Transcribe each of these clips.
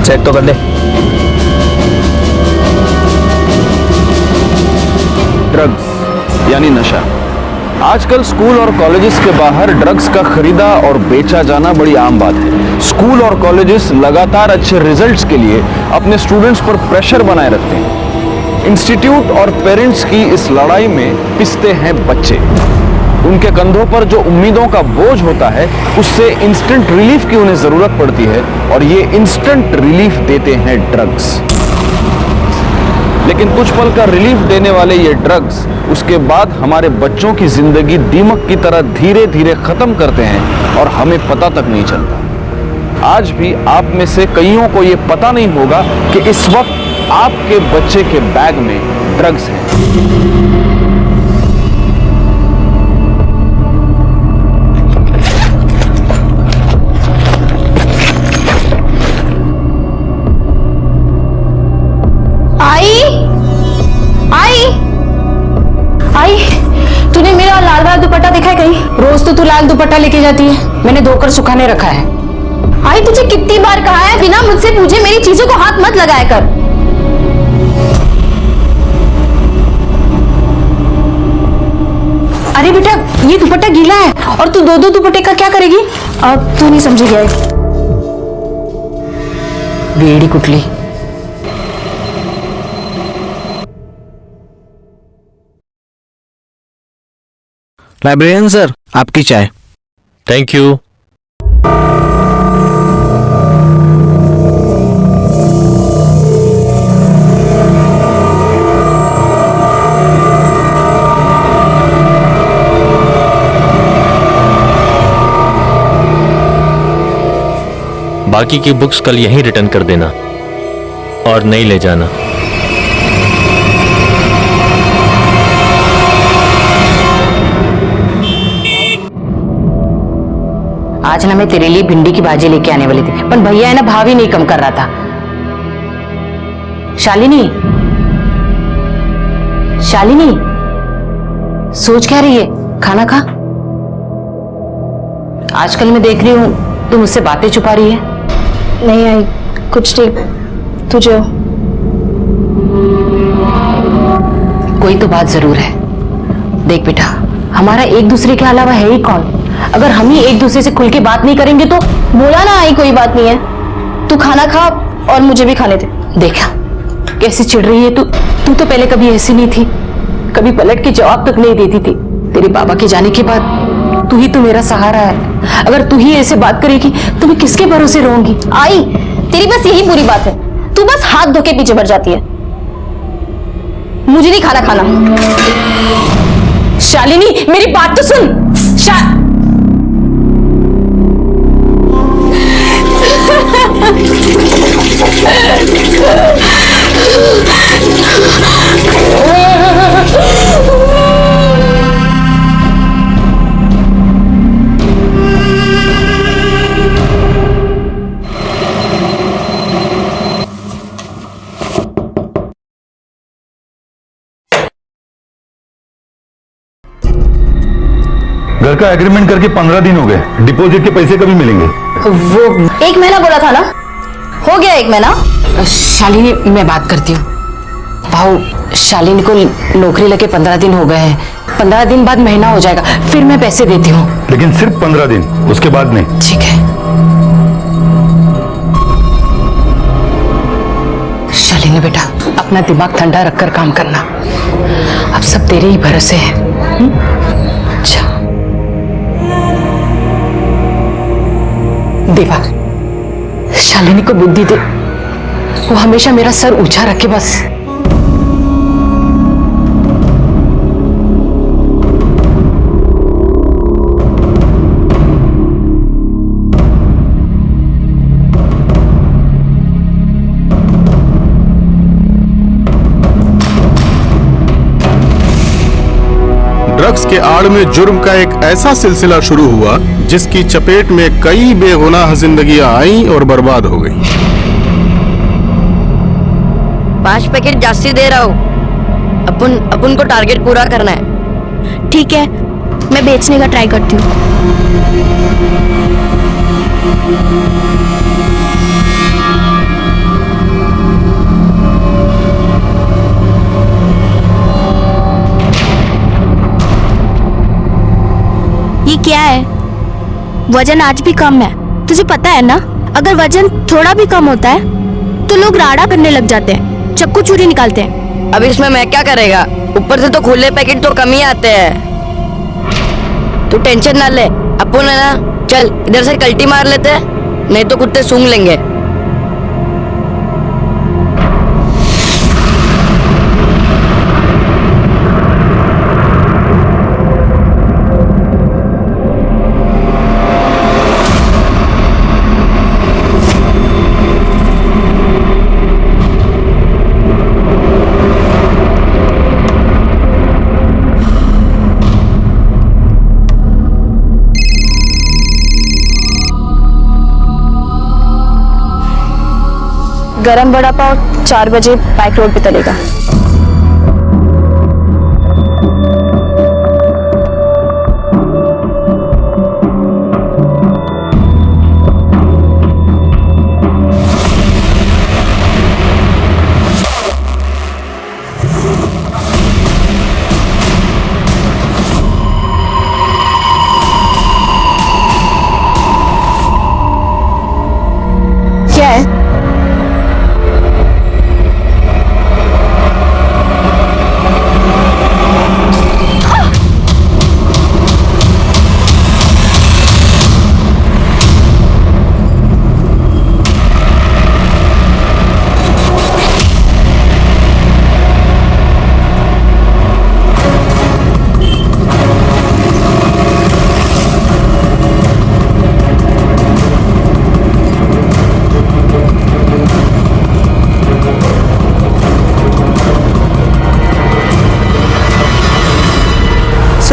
Set तो कर दे। Drugs यानी नशा। आजकल स्कूल और कॉलेजेस के बाहर ड्रग्स का खरीदा और बेचा जाना बड़ी आम बात है। स्कूल और कॉलेजेस लगातार अच्छे रिजल्ट्स के लिए अपने स्टूडेंट्स पर प्रेशर बनाए रखते हैं। इंस्टीट्यूट और पेरेंट्स की इस लड़ाई में पिसते हैं बच्चे। उनके कंधों पर जो उम्मीदों का बोझ होता है उससे इंस्टेंट रिलीफ की उन्हें जरूरत पड़ती है और ये इंस्टेंट रिलीफ देते हैं ड्रग्स। लेकिन कुछ पल का रिलीफ देने वाले ये ड्रग्स उसके बाद हमारे बच्चों की जिंदगी दीमक की तरह धीरे धीरे खत्म करते हैं और हमें पता तक नहीं चलता। आज भी आप में से कईयों को ये पता नहीं होगा कि इस वक्त आपके बच्चे के बैग में ड्रग्स हैं। तूने मेरा लाल वाला दुपट्टा देखा है कहीं? रोज तो तू लाल दुपट्टा लेके जाती है, मैंने धोकर सुखाने रखा है। आई तुझे कितनी बार कहा है बिना मुझसे पूछे मेरी चीजों को हाथ मत लगाया कर। अरे बेटा ये दुपट्टा गीला है और तू दो दुपट्टे का क्या करेगी? अब तू नहीं समझी गया। बेड़ी कुटली। लाइब्रेरियन सर, आपकी चाय। Thank you. बाकी की बुक्स कल यहीं रिटर्न कर देना और नहीं ले जाना। आज ना मैं तेरे लिए भिंडी की भाजी लेके आने वाली थी, पर भैया है ना भाव ही नहीं कम कर रहा था। शालिनी, शालिनी, सोच क्या रही है? खाना खा। आजकल मैं देख रही हूँ तू मुझसे बातें छुपा रही है। नहीं आई, कुछ नहीं, तुझे कोई तो बात जरूर है। देख बेटा, हमारा एक दूसरे के अलावा है ही कौन? अगर हम ही एक दूसरे से खुल के बात नहीं करेंगे तो। बोला ना आई, कोई बात नहीं है, तू खाना खा और मुझे भी खाने दे। देखा कैसे चिढ़ रही है तू। तू तो पहले कभी ऐसी नहीं थी, कभी पलट के जवाब तक नहीं देती थी। तेरे बाबा के जाने के बाद तू ही तो मेरा सहारा है। अगर तू ही ऐसे बात करेगी तो मैं किसके भरोसे रहूंगी? आई, तेरी बस यही बुरी बात है, तू बस हाथ धो के पीछे बढ़ जाती है। मुझे नहीं खाना खाना। शालिनी मेरी बात तो सुन। घर का एग्रीमेंट करके 15 दिन हो गए, डिपॉजिट के पैसे कभी मिलेंगे? वो 1 महीना बोला था ना, हो गया 1 महीना। शालिनी मैं बात करती हूँ। भाऊ, शालिनी को नौकरी लगे 15 दिन हो गए हैं। 15 दिन बाद महीना हो जाएगा, फिर मैं पैसे देती हूँ। लेकिन सिर्फ 15 दिन, उसके बाद नहीं। ठीक है। शालिनी बेटा, अपना दिमाग ठंडा रखकर काम करना। अब सब तेरे ही भरोसे है। अच्छा देवा, शालिनी को बुद्धि दे, वो हमेशा मेरा सर ऊंचा रखे बस। ड्रग्स के आड़ में जुर्म का एक ऐसा सिलसिला शुरू हुआ जिसकी चपेट में कई बेगुनाह जिंदगियां आईं और बर्बाद हो गईं। 5 पैकेट जास्ती दे रहा हूँ, अपन को टारगेट पूरा करना है। ठीक है, मैं बेचने का ट्राई करती हूँ। है वजन आज भी कम है, तुझे पता है ना? अगर वजन थोड़ा भी कम होता है तो लोग राड़ा करने लग जाते हैं, चक्कू चूरी निकालते हैं। अब इसमें मैं क्या करेगा? ऊपर से तो खुले पैकेट तो कम ही आते हैं। तू टेंशन ना ले, अपन है ना, चल इधर से कल्टी मार लेते हैं, नहीं तो कुत्ते सूंघ लेंगे। गरम वड़ा पाव 4 बजे पैक रोड पे चलेगा। क्या है?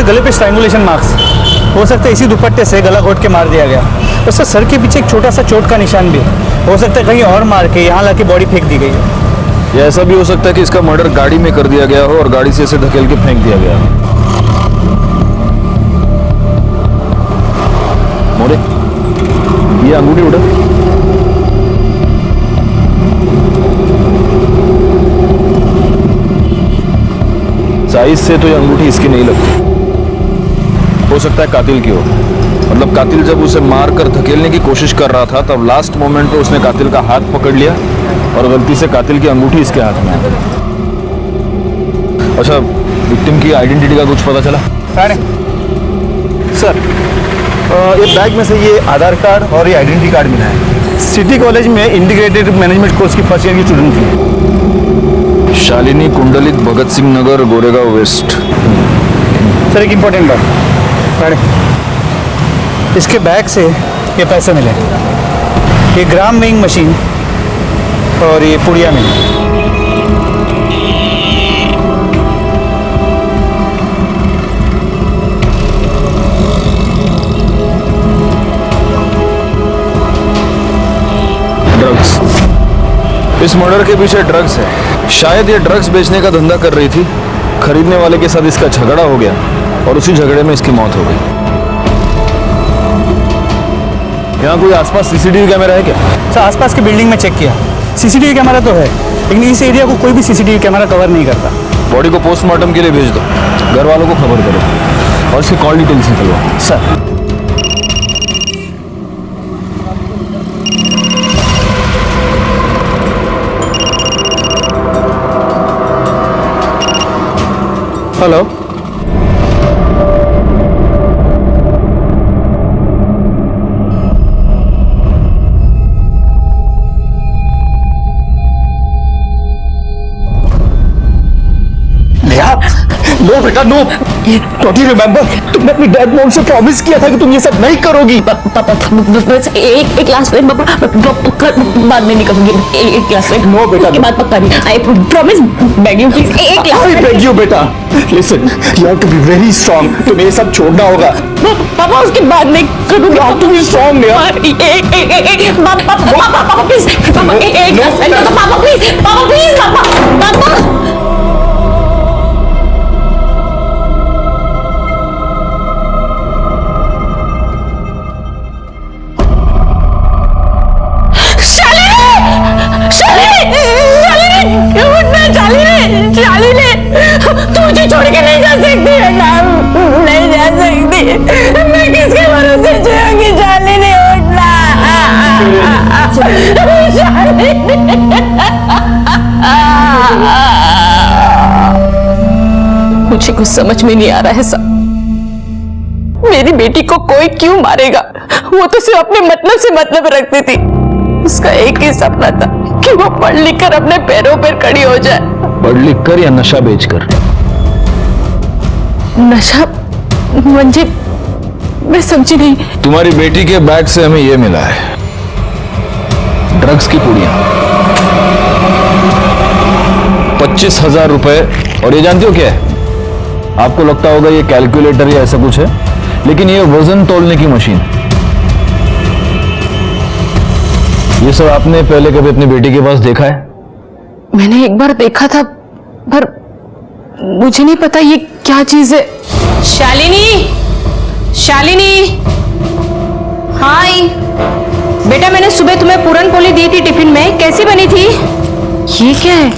गले पे स्ट्रैंगुलेशन मार्क्स हो सकता है, इसी दुपट्टे से गला घोट के मार दिया गया। उससे सर के पीछे एक छोटा सा चोट का निशान भी है। हो सकता है कहीं और मार के यहाँ लाके बॉडी फेंक दी गई है। या ऐसा भी हो सकता है कि इसका मर्डर गाड़ी में कर दिया गया हो और गाड़ी से इसे धकेल के फेंक दिया गया हो। मोरे, ये अंगूठी उड़ा। साइज से तो ये अंगूठी इसकी नहीं लगती। हो सकता है कातिल की हो। मतलब कातिल जब उसे मारकर धकेलने की कोशिश कर रहा था तब लास्ट मोमेंट पे उसने कातिल का हाथ पकड़ लिया और गलती से कातिल की अंगूठी इसके हाथ में आ गई। अच्छा, विक्टिम की आइडेंटिटी का कुछ पता चला? सर, ये बैग में से ये आधार कार्ड और ये आइडेंटिटी कार्ड मिला है। सिटी कॉलेज में इंटीग्रेटेड मैनेजमेंट कोर्स की फर्स्ट ईयर की स्टूडेंट थी। शालिनी कुंडलित, भगत सिंह नगर, गोरेगांव वेस्ट। सर, एक इम्पोर्टेंट बात, इसके बैग से ये पैसे मिले, ये ग्राम वेइंग मशीन और ये पुड़िया मिली। ड्रग्स। इस मर्डर के पीछे ड्रग्स है। शायद ये ड्रग्स बेचने का धंधा कर रही थी, खरीदने वाले के साथ इसका झगड़ा हो गया और उसी झगड़े में इसकी मौत हो गई। यहाँ कोई आसपास सीसीटीवी कैमरा है क्या? सर, आसपास की बिल्डिंग में चेक किया, सीसीटीवी कैमरा तो है, लेकिन इस एरिया को कोई भी सीसीटीवी कैमरा कवर नहीं करता। बॉडी को पोस्टमार्टम के लिए भेज दो, घर वालों को खबर करो और इसकी कॉल डिटेल्स निकलवाओ। सर, हेलो, नो बेटा नो, डोंट यू रिमेम्बर, तुमने अपनी डैड मॉम से प्रॉमिस किया था कि तुम ये सब नहीं करोगी। बस एक क्लास में बाद में निकलूंगी, एक क्लास में। नो बेटा, उसके बाद पक्का नहीं। I promise, beg you please, एक क्लास I beg you बेटा, listen, you have to be very strong, तुम्हें ये सब छोड़ना होगा। पापा उसके बाद में करूंगी। You have to be strong यार। पापा प्लीज, पापा एक क्लास में, पापा प्लीज, पापा प्लीज, पापा। तू मुझे छोड़ के नहीं जा सकती है ना, नहीं जा सकती। मैं किसके मुझे कुछ समझ में नहीं आ रहा है सब। मेरी बेटी को कोई क्यों मारेगा? वो तो सिर्फ अपने मतलब से मतलब रखती थी। उसका एक ही सपना था कि वो पढ़ लिख कर अपने पैरों पर खड़ी हो जाए। पढ़ लिख कर या नशा बेचकर? नशा मंजे, मैं समझी नहीं। तुम्हारी बेटी के बैग से हमें यह मिला है, ड्रग्स की पुड़ियां, 25,000 रुपए। और ये जानती हो क्या है? आपको लगता होगा ये कैलकुलेटर या ऐसा कुछ है, लेकिन ये वजन तोलने की मशीन। ये सब आपने पहले कभी अपनी बेटी के पास देखा है? मैंने एक बार देखा था, पर मुझे नहीं पता ये क्या चीज है। शालिनी, शालिनी। हाय बेटा, मैंने सुबह तुम्हें पूरन पोली दी थी टिफिन में, कैसी बनी थी? ये क्या है?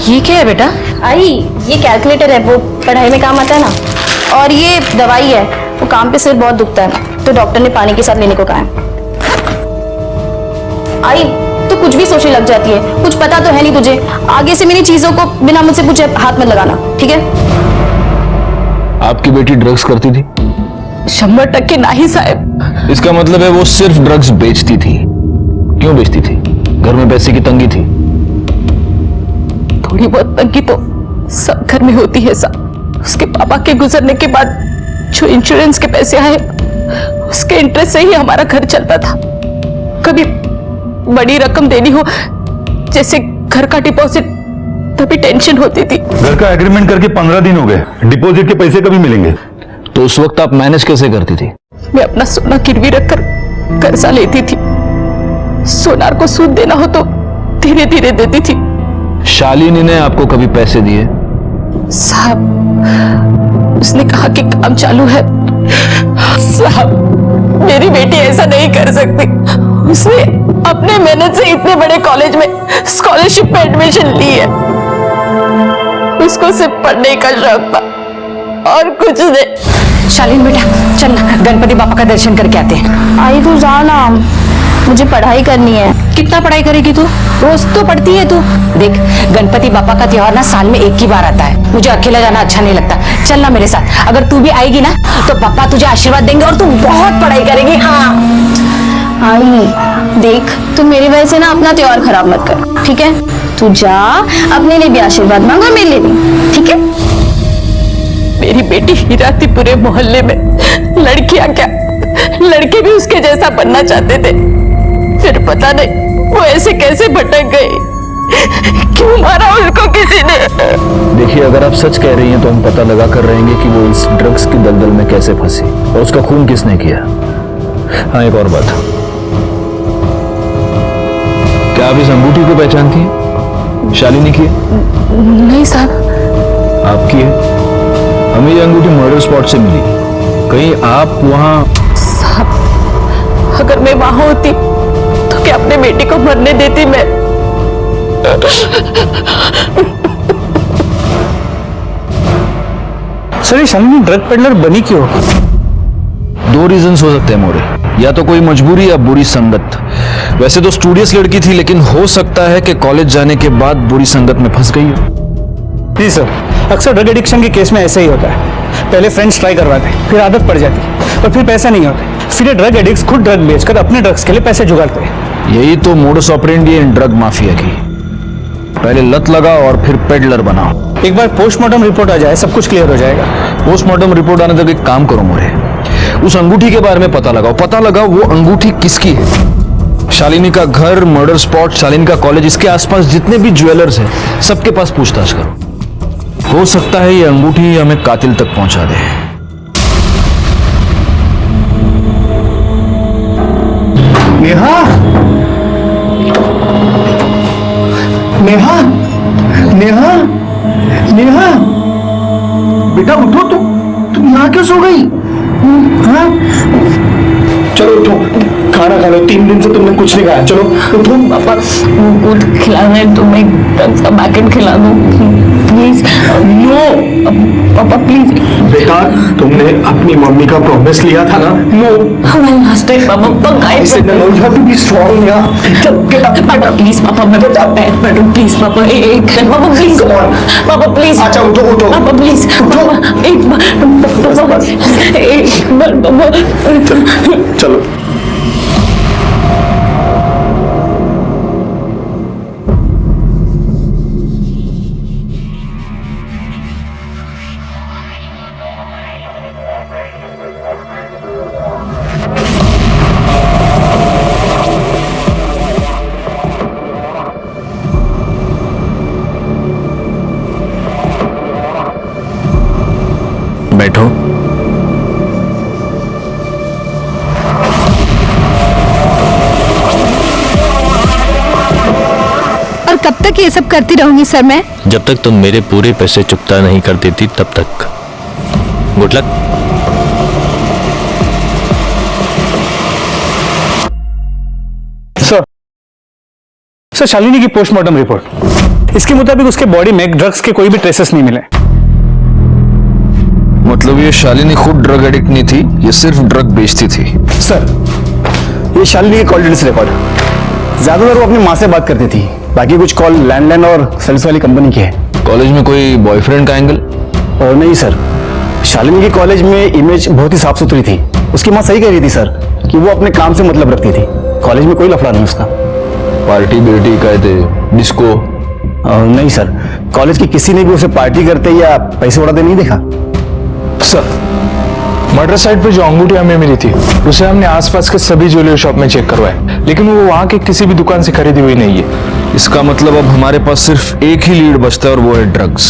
ये क्या है बेटा? आई, ये कैलकुलेटर है, वो पढ़ाई में काम आता है ना। और ये दवाई है, वो काम पे सिर बहुत दुखता है तो डॉक्टर ने पानी के साथ लेने को कहा है। आई, तो कुछ भी सोचने लग जाती है, कुछ पता तो है नहीं तुझे। आगे से मेरी चीजों को बिना मुझसे पूछे हाथ मत लगाना, ठीक है? आपकी बेटी ड्रग्स करती थी? 100% नहीं साहब। इसका मतलब है वो सिर्फ ड्रग्स बेचती थी। क्यों बेचती थी? घर में पैसे की तंगी थी? थोड़ी बहुत तंगी तो सब घर में होती है साहब। उसके पापा के गुजरने के बाद जो इंश्योरेंस के पैसे आए, उसके इंटरेस्ट से ही हमारा घर चलता था। कभी बड़ी रकम देनी हो, जैसे घर का डिपॉजिट, तभी टेंशन होती थी। घर का एग्रीमेंट करके 15 दिन हो गए, डिपॉजिट के पैसे कभी मिलेंगे? तो उस वक्त आप मैनेज कैसे करती थी? मैं अपना सोना गिरवी रखकर कर्जा लेती थी। सोनार को सूद देना हो तो धीरे धीरे देती थी। शालिनी ने आपको कभी पैसे दिए? साहब, उसने कहा कि काम चालू है। साहब, मेरी बेटी ऐसा नहीं कर सकती। उसने अपने मेहनत से इतने बड़े कॉलेज में स्कॉलरशिप में एडमिशन ली है। उसको सिर्फ पढ़ने का शौक था और कुछ नहीं। शालीन बेटा, चल गणपति बापा का दर्शन करके आते हैं। आई तू जा ना, मुझे पढ़ाई करनी है। कितना पढ़ाई करेगी तू? रोज तो पढ़ती है तू। देख, गणपति बापा का त्योहार ना साल में एक ही बार आता है। मुझे अकेला जाना अच्छा नहीं लगता। चल ना मेरे साथ। अगर तू भी आएगी ना तो पापा तुझे आशीर्वाद देंगे और तू बहुत पढ़ाई करेगी। हाँ आई देख, तू मेरी वजह से ना अपना त्योहार खराब मत कर, ठीक है? तू जा, अपने लिए भी आशीर्वाद मांग और मेरे लिए भी, ठीक है? मेरी बेटी हीरा थी पूरे मोहल्ले में। लड़कियां क्या, लड़के भी उसके जैसा बनना चाहते थे। फिर पता नहीं वो ऐसे कैसे भटक गई। क्यों मारा उसको किसी ने? देखिए, अगर आप सच कह रही हैं तो हम पता लगा कर रहेंगे कि वो इस ड्रग्स की दलदल में कैसे फंसी और उसका खून किसने किया। हाँ, एक और बात, क्या आप इस अंगूठी को पहचानती हैं? शालिनी की है? नहीं साहब। आपकी है? हमें ये अंगूठी मर्डर स्पॉट से मिली। कहीं आप वहां? साहब, अगर मैं वहां होती तो क्या अपने बेटी को मरने देती मैं? सर, ये शालिनी ड्रग पेडलर बनी क्यों? दो रीजंस हो सकते हैं मोरे, या तो कोई मजबूरी या बुरी संगत। वैसे तो स्टूडियस लड़की थी, लेकिन हो सकता है कि कॉलेज जाने के बाद बुरी संगत में फंस गई हो। जी सर, अक्सर ड्रग एडिक्शन के केस में ऐसे ही होता है। पहले फ्रेंड्स ट्राई करवाते, फिर आदत पड़ जाती, और फिर पैसा नहीं होता। फिर ये ड्रग एडिक्ट्स खुद ड्रग बेचकर अपने ड्रग्स के लिए पैसे जुगाड़ते हैं। यही तो मोडस ऑपरेंडी इन ड्रग माफिया की। पहले लत लगाओ और फिर पेडलर बनाओ। एक बार पोस्टमार्टम रिपोर्ट आ जाए, सब कुछ क्लियर हो जाएगा। पोस्टमार्टम रिपोर्ट आने तक एक काम करो मोरे, उस अंगूठी के बारे में पता लगाओ वो अंगूठी किसकी है। शालिनी का घर, मर्डर स्पॉट, शालिनी का कॉलेज, इसके आसपास जितने भी ज्वेलर्स हैं सबके पास पूछताछ करो। हो सकता है ये अंगूठी हमें कातिल तक पहुंचा दे। नेहा, नेहा, नेहा, नेहा, बेटा उठो, तुम यहाँ क्यों सो गई? हाँ? चलो उठो, खाना खाना खा लो, 3 दिन से तुमने कुछ नहीं खाया। चलो उठो। पापा कुछ खिलाना है तो मैं ड्रग्स का पैकेट खिला दूं प्लीज। नो पापा प्लीज। बेटा तुमने अपनी मम्मी का प्रॉमिस लिया था ना। नो लास्ट टाइम पापा पक्का I said no, you have to be strong now. पापा प्लीज पापा मैं बैठो प्लीज पापा एक पापा प्लीज पापा प्लीज। अच्छा उठो उठो। पापा प्लीज पापा एक बार पापा चलो। बैठो। और कब तक ये सब करती रहूंगी सर मैं? जब तक तुम मेरे पूरे पैसे चुकता नहीं कर देती तब तक। Good luck. सर शालिनी की पोस्टमार्टम रिपोर्ट, इसके मुताबिक उसके बॉडी में ड्रग्स के कोई भी ट्रेसेस नहीं मिले। मतलब ये शालिनी खुद ड्रग एडिक्ट नहीं थी, ये सिर्फ ड्रग बेचती थी। सर ये शालिनी के कॉल डिटेल्स रिकॉर्ड। ज्यादातर वो अपनी माँ से बात करती थी, बाकी कुछ कॉल लैंडलाइन और सेल्स वाली कंपनी की है। कॉलेज में कोई बॉयफ्रेंड का एंगल? और नहीं सर, शालिनी की कॉलेज में इमेज बहुत ही साफ सुथरी थी। उसकी माँ सही कह रही थी सर कि वो अपने काम से मतलब रखती थी, कॉलेज में कोई लफड़ा नहीं उसका। पार्टी बिर्टी कहते, डिस्को? नहीं सर, कॉलेज की किसी ने भी उसे पार्टी करते या पैसे उड़ाते नहीं देखा। सर मर्डर साइट पे जो अंगूठी हमें मिली थी उसे हमने आसपास के सभी ज्वेलरी शॉप में चेक करवाया, लेकिन वो वहां के किसी भी दुकान से खरीदी हुई नहीं है। इसका मतलब अब हमारे पास सिर्फ एक ही लीड बचता है और वो है ड्रग्स।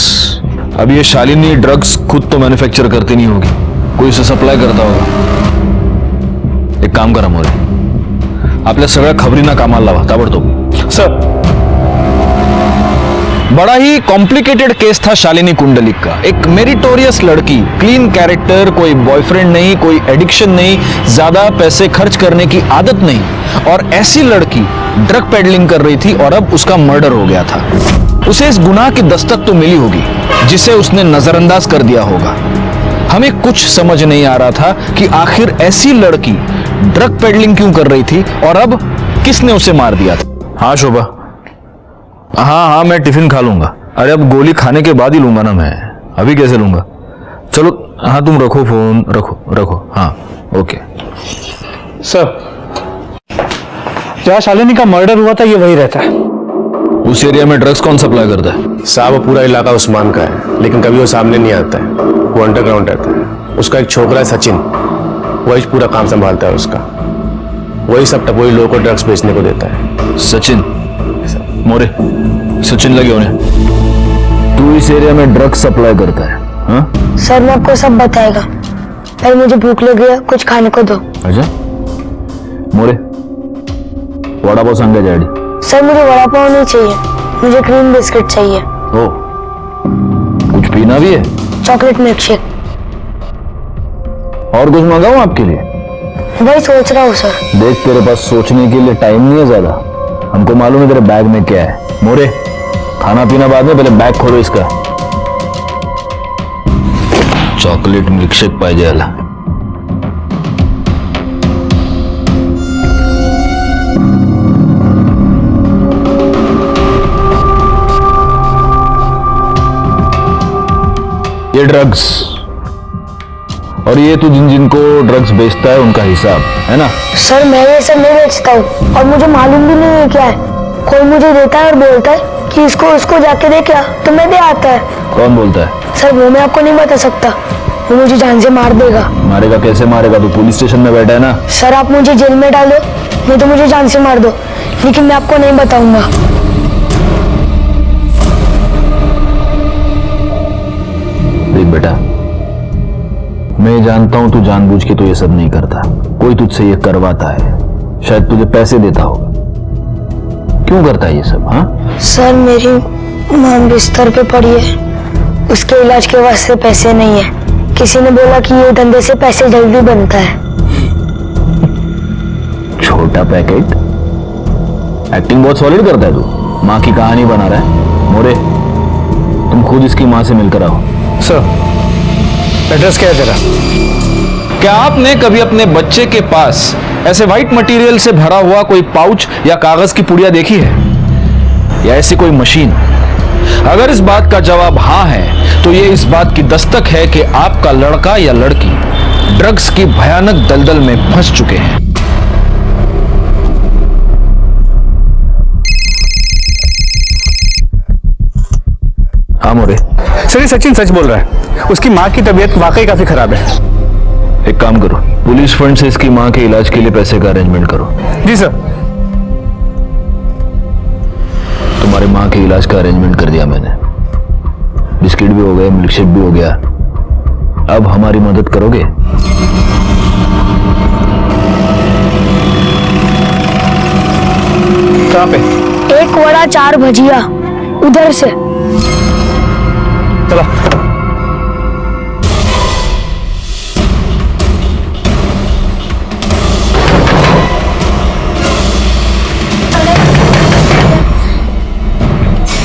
अब ये शालिनी ड्रग्स खुद तो मैन्युफैक्चर करती नहीं होगी, कोई उसे सप्लाई करता होगा। एक काम करा मोरे, आपल्या सगळ्या खबरींना कामाला लावा ताबडतोब। सर बड़ा ही कॉम्प्लिकेटेड केस था शालिनी कुंडलिक का। एक मेरिटोरियस लड़की, क्लीन कैरेक्टर, कोई बॉयफ्रेंड नहीं, कोई एडिक्शन नहीं, ज्यादा पैसे खर्च करने की आदत नहीं, और ऐसी लड़की ड्रग पेडलिंग कर रही थी और अब उसका मर्डर हो गया था। उसे इस गुनाह की दस्तक तो मिली होगी जिसे उसने नजरअंदाज कर दिया होगा। हमें कुछ समझ नहीं आ रहा था कि आखिर ऐसी लड़की ड्रग पेडलिंग क्यों कर रही थी और अब किसने उसे मार दिया था। हाँ शोभा, हाँ मैं टिफिन खा लूंगा। अरे अब गोली खाने के बाद ही लूंगा ना मैं, अभी कैसे लूंगा? चलो हाँ तुम रखो फोन, रखो। हाँ ओके। सर जहाँ शालिनी का मर्डर हुआ था ये वही रहता है। उस एरिया में ड्रग्स कौन सप्लाई करता है? साहब पूरा इलाका उस्मान का है, लेकिन कभी वो सामने नहीं आता है, वो अंडरग्राउंड रहता है। उसका एक छोकरा है सचिन, वही पूरा काम संभालता है उसका। वही सब टपोरी लोगों को ड्रग्स बेचने को देता है। सचिन मोरे, सचिन लगे होने। तू इस एरिया में ड्रग्स सप्लाई करता है? हाँ सर मैं आपको सब बताएगा, पहले मुझे भूख लगी है, कुछ खाने को दो। अच्छा मोरे, वड़ा पाव सांगे डैडी। सर मुझे वड़ा पाव नहीं चाहिए, मुझे क्रीम बिस्किट चाहिए। ओ कुछ पीना भी है? Chocolate milk shake. और कुछ मंगाऊं आपके लिए? वही सोच रहा हूँ सर। देख तेरे पास सोचने के लिए टाइम नहीं है ज्यादा, हमको मालूम है तेरे बैग में क्या है। मोरे खाना पीना बाद में, पहले बैग खोलो इसका। चॉकलेट मिल्कशेक पाहिजे याला। ये ड्रग्स, और ये तू जिनको ड्रग्स बेचता है उनका हिसाब है ना? सर मैं ये सब नहीं बेचता हूँ और मुझे मालूम भी नहीं है क्या है। कोई मुझे देता है और बोलता है कि इसको उसको जाके दे, क्या तुम्हें दे आता है। कौन बोलता है? सर वो मैं आपको नहीं बता सकता, वो मुझे जान से मार देगा। मारेगा? कैसे मारेगा? तू पुलिस स्टेशन में बैठा है ना। सर आप मुझे जेल में डालो, नहीं तो मुझे जान से मार दो, लेकिन मैं आपको नहीं बताऊंगा। देख बेटा, मैं जानता हूं तू जानबूझ के तो ये सब नहीं करता, कोई तुझसे ये करवाता है, शायद तुझे पैसे देता होगा। क्यों करता है ये सब? हाँ सर मेरी मां बिस्तर पे पड़ी है, उसके इलाज के वास्ते पैसे नहीं है। किसी ने बोला कि ये धंधे से पैसे जल्दी बनता है। छोटा पैकेट? एक्टिंग बहुत सॉलिड करता है तू। माँ की कहानी बना रहा है। मोरे, तुम खुद इसकी माँ से मिलकर आओ। सर एड्रेस क्या है तेरा? क्या आपने कभी अपने बच्चे के पास ऐसे व्हाइट मटेरियल से भरा हुआ कोई पाउच या कागज की पुड़िया देखी है, या ऐसी कोई मशीन? अगर इस बात का जवाब हाँ है तो ये इस बात की दस्तक है कि आपका लड़का या लड़की ड्रग्स की भयानक दलदल में फंस चुके हैं। हाँ मोरे। सर ये सचिन सच बोल रहा है, उसकी माँ की तबीयत वाकई काफी खराब है। एक काम करो, पुलिस फंड से इसकी माँ के इलाज के लिए पैसे का अरेंजमेंट करो। जी सर। तुम्हारे माँ के इलाज का अरेंजमेंट कर दिया मैंने। बिस्किट भी हो गए, मिल्कशेक भी हो गया। अब हमारी मदद करोगे? कहाँ पे? 1 वड़ा 4 भजिया उधर से। चला।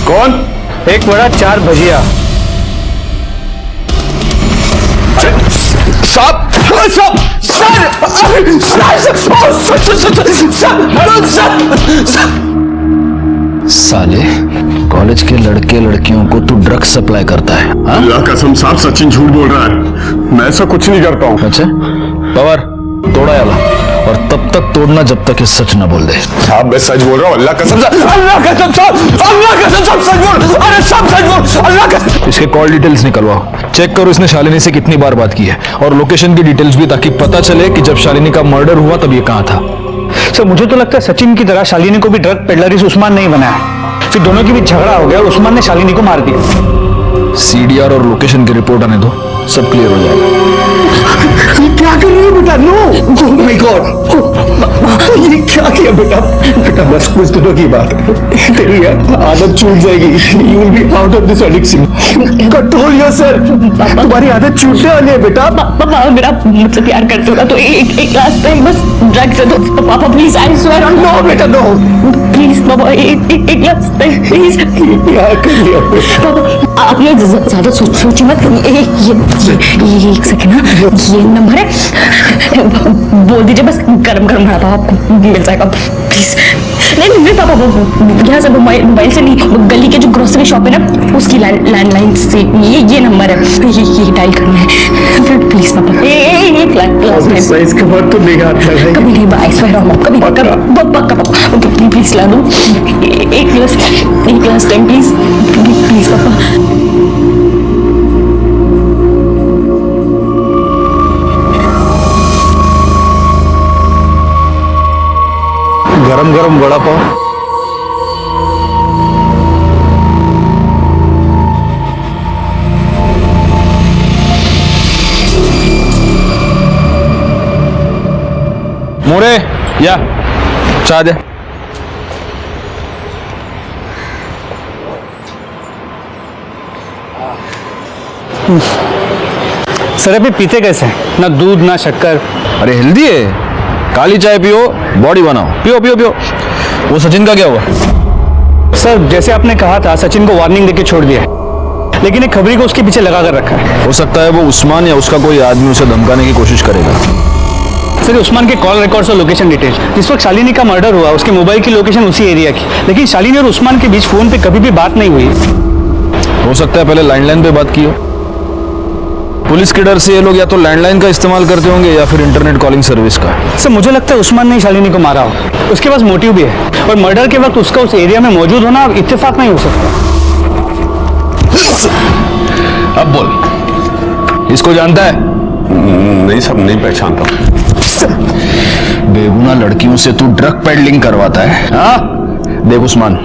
कौन? 1 वड़ा 4 भजिया। साले, कॉलेज के लड़के लड़कियों को तू ड्रग्स सप्लाई करता है? हाँ? अल्लाह कसम साहब सचिन झूठ बोल रहा है, मैं ऐसा कुछ नहीं करता हूँ। अच्छा, पवार तोड़ा याला, और तब तक तोड़ना जब तक ये सच ना बोल दे। साहब मैं सच बोल रहा हूँ, अल्लाह कसम साहब, सच बोल, अरे सब सच बोल, अल्लाह कसम। इसके कॉल डिटेल्स निकलवाओ, चेक करो इसने शालिनी से कितनी बार बात की है, और लोकेशन की डिटेल्स भी, ताकि पता चले कि जब शालिनी का मर्डर हुआ तब ये कहाँ था। सर मुझे तो लगता है सचिन की तरह शालिनी को भी ड्रग पेडलर इस उस्मान नहीं बनाया, फिर दोनों की भी झगड़ा हो गया और उस्मान ने शालिनी को मार दिया। सीडीआर और लोकेशन की रिपोर्ट आने दो, सब क्लियर हो जाएगा। क्या कर रही है बेटा? नो, ओह माय गॉड, ये क्या किया बेटा? बेटा बस कुछ दिनों की बात है, तेरी आदत छूट जाएगी, you will be out of this addiction. Control yourself, तुम्हारी आदत छूटने वाली है बेटा। पापा मेरा मुझसे प्यार करते होगा तो एक लास्ट टाइम बस ड्रग से दो पापा, please, I swear on. No बेटा नो, प्लीज पापा, एक लास्ट टाइम प्लीज। प्यार कर लिया पापा आप ये ज्यादा सोचिए मत। ये एक सेकंड ना, ये नंबर है, बोल दीजिए बस, गरम गरम रहा पापा, मिल जाएगा प्लीज। नहीं पापा, वो यहाँ से मोबाइल से नहीं, वो गली के जो ग्रोसरी शॉप है ना, उसकी लैंडलाइन से ये नंबर है, ये डायल करना है प्लीज पापा। एक लास्ट टाइम इसके बाद तो नहीं आता है कभी नहीं, आई स्वेयर ऑन कभी पक्का पापा, प्लीज ला दो एक लास्ट टाइम प्लीज पापा। गरम गरम वड़ा पाव। मोरे, या चाय दे। सर अभी पीते कैसे हैं? ना दूध ना शक्कर। अरे हेल्दी है, काली चाय पियो, बॉडी बनाओ, पियो पियो पियो। वो सचिन का क्या हुआ? सर जैसे आपने कहा था, सचिन को वार्निंग देके छोड़ दिया, लेकिन एक खबरी को उसके पीछे लगा कर रखा है। हो सकता है वो उस्मान या उसका कोई आदमी उसे धमकाने की कोशिश करेगा। सर उस्मान के कॉल रिकॉर्ड्स और लोकेशन डिटेल, जिस वक्त शालिनी का मर्डर हुआ उसके मोबाइल की लोकेशन उसी एरिया की, लेकिन शालिनी और उस्मान के बीच फोन पे कभी भी बात नहीं हुई। हो सकता है पहले लैंडलाइन पे बात की हो। पुलिस के डर से ये लोग या तो लैंडलाइन का इस्तेमाल करते होंगे या फिर इंटरनेट कॉलिंग सर्विस का। सर मुझे लगता है उस्मान ने शालिनी को मारा हो, उसके पास मोटिव भी है, और मर्डर के वक्त उसका उस एरिया में मौजूद होना इत्तेफाक नहीं हो सकता। अब बोल, इसको जानता है? नहीं सब नहीं पहचानता। बेगुनाह लड़कियों से तू ड्रग पेडलिंग करवाता है? हाँ देख उस्मान,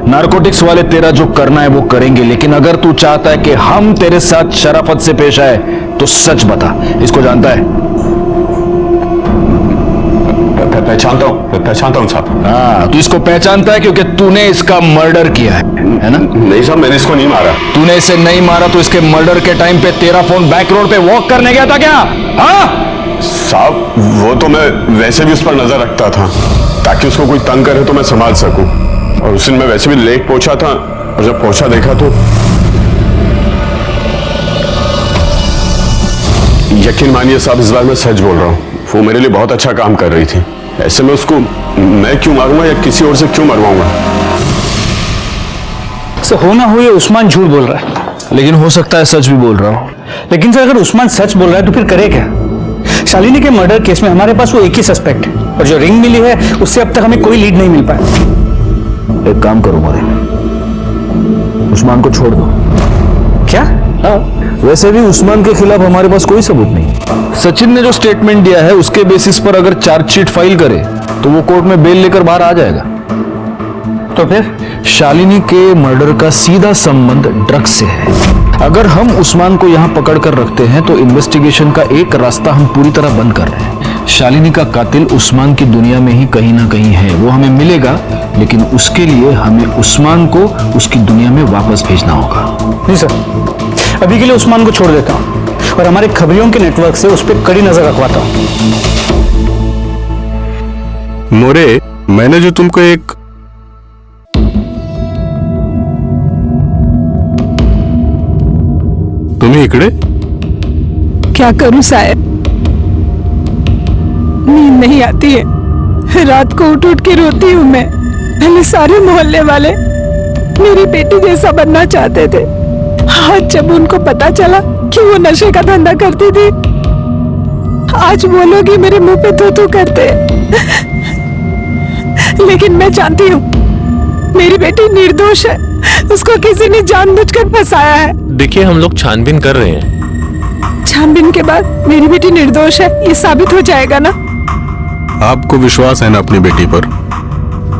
नारकोटिक्स वाले तेरा जो करना है वो करेंगे, लेकिन अगर तू चाहता है कि हम तेरे साथ शराफत से पेश आए तो सच बता, इसको जानता है? पहचानता हूँ साहब। हाँ, तू इसको पहचानता है क्योंकि तूने इसका मर्डर किया है ना? नहीं साहब, मैंने इसको नहीं मारा। तूने इसे नहीं मारा तो इसके मर्डर के टाइम पे तेरा फोन बैक रोड पे वॉक करने गया था क्या? हाँ साहब वो तो मैं वैसे भी उस पर नजर रखता था ताकि उसको कोई तंग करे तो मैं संभाल सकूं। और उस दिन मैं वैसे भी लेट पहुंचा था और जब पहुंचा देखा तो यकीन मानिए साहब, इस बार मैं सच बोल रहा हूं, वो मेरे लिए बहुत अच्छा काम कर रही थी। ऐसे में उसको मैं क्यों मारूंगा या किसी और से क्यों मरवाऊंगा? सर हो ना हो ये उस्मान झूठ बोल रहा है। लेकिन हो सकता है सच भी बोल रहा हूँ। लेकिन सर अगर उस्मान सच बोल रहा है तो फिर करे क्या? शालिनी के मर्डर केस में हमारे पास वो एक ही सस्पेक्ट है और जो रिंग मिली है उससे अब तक हमें कोई लीड नहीं मिल पाया। एक काम करो मोरे, उस्मान को छोड़ दो। क्या? वैसे भी उस्मान के खिलाफ हमारे पास कोई सबूत नहीं। सचिन ने जो स्टेटमेंट दिया है उसके बेसिस पर अगर चार्जशीट फाइल करे तो वो कोर्ट में बेल लेकर बाहर आ जाएगा। तो फिर शालिनी के मर्डर का सीधा संबंध ड्रग्स से है। अगर हम उस्मान को यहाँ पकड़ कर रखते हैं तो इन्वेस्टिगेशन का एक रास्ता हम पूरी तरह बंद कर रहे हैं। शालिनी का कातिल उस्मान की दुनिया में ही कहीं ना कहीं है, वो हमें मिलेगा, लेकिन उसके लिए हमें उस्मान को उसकी दुनिया में वापस भेजना होगा। नहीं सर, अभी के लिए उस्मान को छोड़ देता हूँ और हमारे खबरियों के नेटवर्क से उस पर कड़ी नजर रखवाता हूँ। मोरे, मैंने जो तुमको एक तुम्ही इकडे क्या करूं साहब, नींद नहीं आती है। रात को उठ उठ के रोती हूँ मैं। पहले सारे मोहल्ले वाले मेरी बेटी जैसा बनना चाहते थे। आज जब उनको पता चला कि वो नशे का धंधा करती थी, आज वो लोग ही मेरे मुंह पे थू थू करते। लेकिन मैं जानती हूँ मेरी बेटी निर्दोष है, उसको किसी ने जानबूझकर फंसाया है। देखिए हम लोग छानबीन कर रहे हैं। छानबीन के बाद मेरी बेटी निर्दोष है ये साबित हो जाएगा ना? आपको विश्वास है ना अपनी बेटी पर,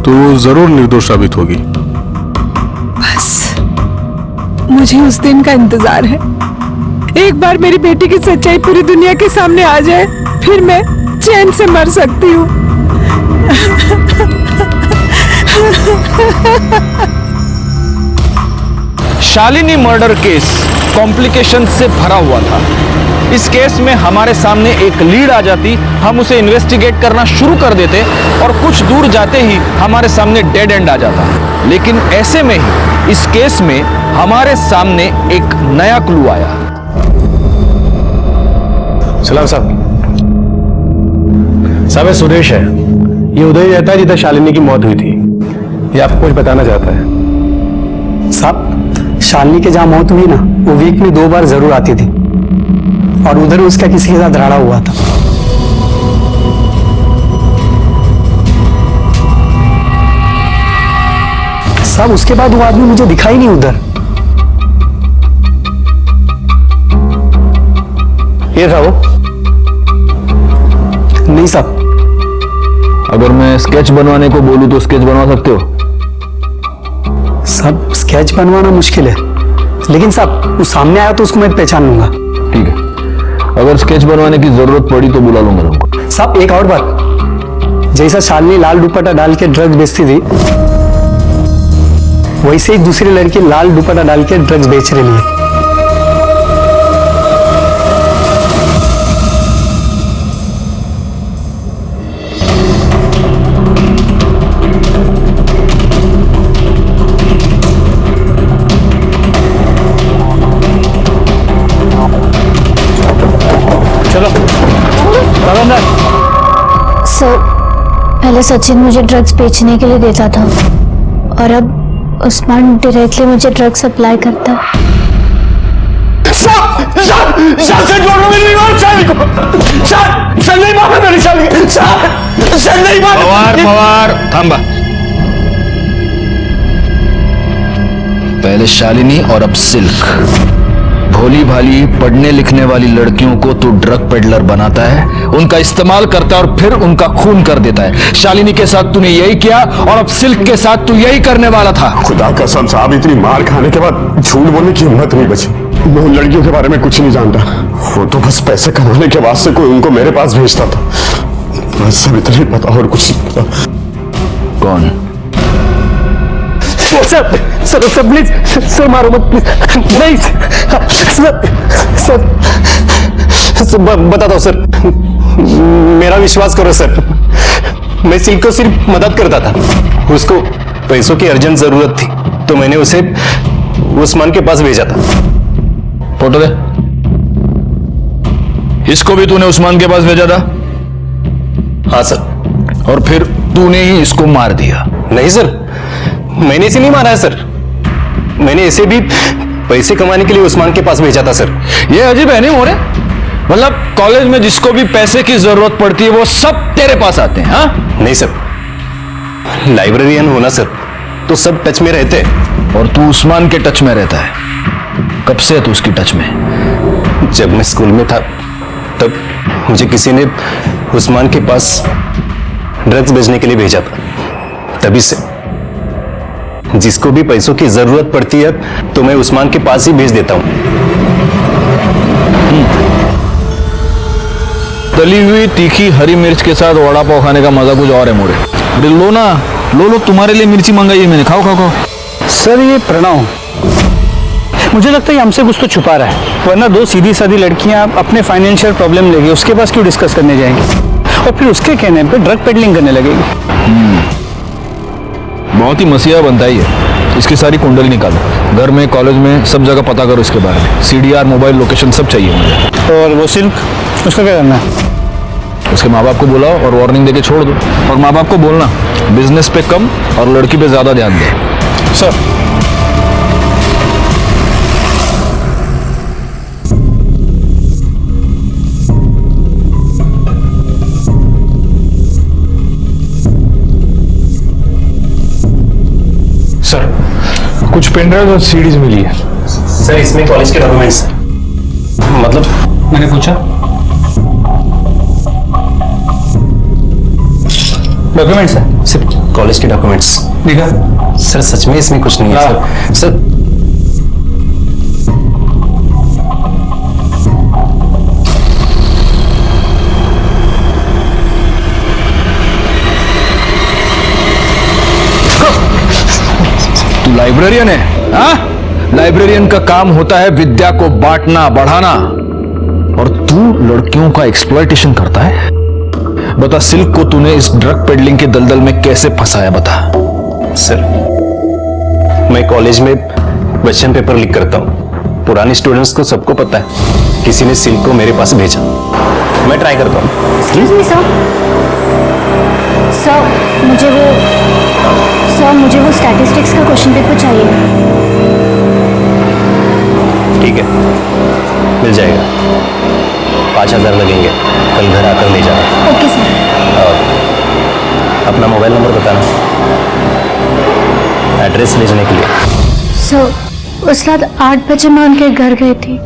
तो वो जरूर निर्दोष साबित होगी। बस मुझे उस दिन का इंतजार है। एक बार मेरी बेटी की सच्चाई पूरी दुनिया के सामने आ जाए, फिर मैं चैन से मर सकती हूँ। शालिनी मर्डर केस कॉम्प्लिकेशन से भरा हुआ था। इस केस में हमारे सामने एक लीड आ जाती, हम उसे इन्वेस्टिगेट करना शुरू कर देते और कुछ दूर जाते ही हमारे सामने डेड एंड आ जाता। लेकिन ऐसे में ही इस केस में हमारे सामने एक नया क्लू आया। सलाम साहब। साहब ये सुरेश है, ये उधर ही रहता है जिधर शालिनी की मौत हुई थी। ये आपको कुछ बताना चाहता है। साहब शालिनी के जहाँ मौत हुई ना, वो वीक में 2 बार जरूर आती थी और उधर उसका किसी के साथ झगड़ा हुआ था। साहब उसके बाद वो आदमी मुझे दिखाई नहीं उधर। ये था वो? नहीं साहब। अगर मैं स्केच बनवाने को बोलूं तो स्केच बनवा सकते हो? साहब स्केच बनवाना मुश्किल है, लेकिन साहब वो सामने आया तो उसको मैं पहचान लूंगा। ठीक है, अगर स्केच बनवाने की जरूरत पड़ी तो बुला लूंगा तुमको। साहब एक और बात, जैसा शालिनी लाल दुपट्टा डाल के ड्रग्स बेचती थी, वैसे ही दूसरी लड़की लाल दुपट्टा डाल के ड्रग्स बेच रही है। सर पहले सचिन मुझे ड्रग्स बेचने के लिए देता था और अब उस्मान डायरेक्टली मुझे ड्रग्स सप्लाई करता है। पवार थांबा। पहले शालिनी और अब सिल्क। भोली भाली पढ़ने लिखने वाली लड़कियों को तू ड्रग पेडलर बनाता है, उनका इस्तेमाल करता है और फिर उनका खून कर देता है। शालिनी के साथ तूने यही किया और अब सिल्क के साथ तू यही करने वाला था। खुदा कसम साहब, इतनी मार खाने के बाद झूठ बोलने की हिम्मत नहीं बची। मैं उन लड़कियों के बारे में कुछ नहीं जानता, वो तो बस पैसे कमाने के वास्ते कोई उनको मेरे पास भेजता था। बस सब इतना ही पता और कुछ नहीं पता। कौन? Sir sir sir please sir मारो मत प्लीज। नहीं सर सर बताता हूँ सर, मेरा विश्वास करो सर, मैं सिल्क को सिर्फ मदद करता था। उसको पैसों की अर्जेंट जरूरत थी तो मैंने उसे उस्मान के पास भेजा था। फोटो दे। इसको भी तूने उस्मान के पास भेजा था? हाँ सर। और फिर तूने ही इसको मार दिया? नहीं सर, मैंने इसे नहीं मारा है सर, मैंने इसे भी पैसे कमाने के लिए उस्मान के पास भेजा था सर। ये अजीब है नहीं मोरे? मतलब कॉलेज में जिसको भी पैसे की जरूरत पड़ती है वो सब तेरे पास आते हैं? हाँ नहीं सर, लाइब्रेरियन होना सर तो सब टच में रहते हैं। और तू उस्मान के टच में रहता है? कब से है तू उसकी टच में? जब मैं स्कूल में था तब मुझे किसी ने उस्मान के पास ड्रग्स बेचने के लिए भेजा था, तभी से जिसको भी पैसों की जरूरत पड़ती है तो मैं उस्मान के पास ही भेज देता हूं। तली हुई तीखी हरी मिर्च के साथ वड़ा पाव खाने का मजा कुछ और है मोरे। अरे लो ना, लो तुम्हारे लिए मिर्ची मंगाई है मैंने, खाओ खाओ खाओ। सर ये प्रणव, मुझे लगता है हमसे कुछ तो छुपा रहा है, वरना दो सीधी सादी लड़कियां अपने फाइनेंशियल प्रॉब्लम लेके उसके पास क्यों डिस्कस करने जाएंगी और फिर उसके कहने पे ड्रग पेडलिंग करने लगेगी। बहुत ही मसीहा बनता ही है। इसकी सारी कुंडली निकालो, घर में कॉलेज में सब जगह पता करो इसके बारे में, CDR मोबाइल लोकेशन सब चाहिए मुझे। और वो सिल्क, उसका क्या करना है? उसके माँ बाप को बुलाओ और वार्निंग देके छोड़ दो, और माँ बाप को बोलना बिजनेस पे कम और लड़की पे ज्यादा ध्यान दे। सर सर कुछ पेनड्राइव और सीडीज मिली है। सर इसमें कॉलेज के डॉक्यूमेंट्स, मतलब मैंने पूछा डॉक्यूमेंट्स है? सिर्फ कॉलेज के डॉक्यूमेंट्स। दिखा सर सच में इसमें कुछ नहीं है सर। तू लाइब्रेरियन है? हाँ, लाइब्रेरियन का काम होता है विद्या को बांटना बढ़ाना, और तू लड़कियों का एक्सप्लॉयटेशन करता है। बता, सिल्क को तूने इस ड्रग पेडलिंग के दलदल में कैसे फंसाया, बता। सर मैं कॉलेज में क्वेश्चन पेपर लीक करता हूँ, पुराने स्टूडेंट्स को सबको पता है, किसी ने सिल्क को मेरे पास भेजा, मैं ट्राई करता हूँ। एक्सक्यूज मी सर, मुझे वो स्टैटिस्टिक्स का क्वेश्चन पेपर चाहिए। ठीक है, मिल जाएगा, 5000 लगेंगे, कल घर आकर ले जाना। Okay sir. अपना मोबाइल नंबर बताना, एड्रेस भेजने के लिए। सर उस रात 8 बजे मैं उनके घर गई थी।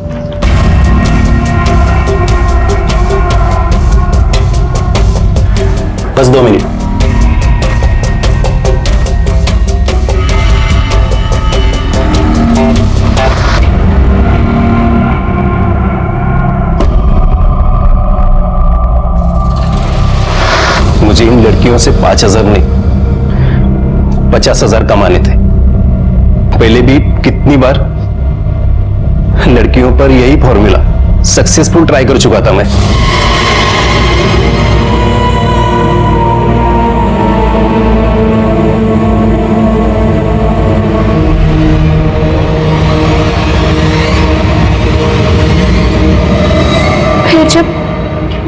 बस 2 मिनट। मुझे इन लड़कियों से 5000 नहीं 50,000 कमाने थे। पहले भी कितनी बार लड़कियों पर यही फॉर्मूला सक्सेसफुल ट्राई कर चुका था मैं। फिर जब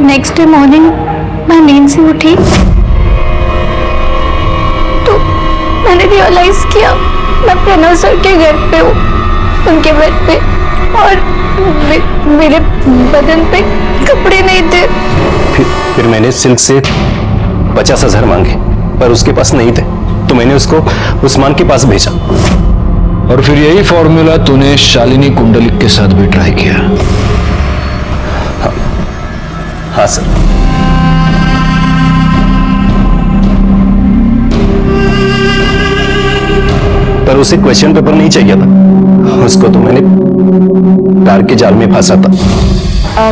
नेक्स्ट डे मॉर्निंग मैं नींद से उठी तो मैंने रियलाइज किया मैं प्रणव सर के घर पे हूँ, उनके बेड पे, और मेरे बदन पे कपड़े नहीं थे। फिर मैंने सिल्क से 50,000 मांगे, पर उसके पास नहीं थे, तो मैंने उसको उस्मान के पास भेजा। और फिर यही फॉर्मूला तूने शालिनी कुंडलिक के साथ भी ट्राई किया? हाँ सर। पर उसे क्वेश्चन पेपर नहीं चाहिए था, उसको तो मैंने प्यार के जाल में फंसा था।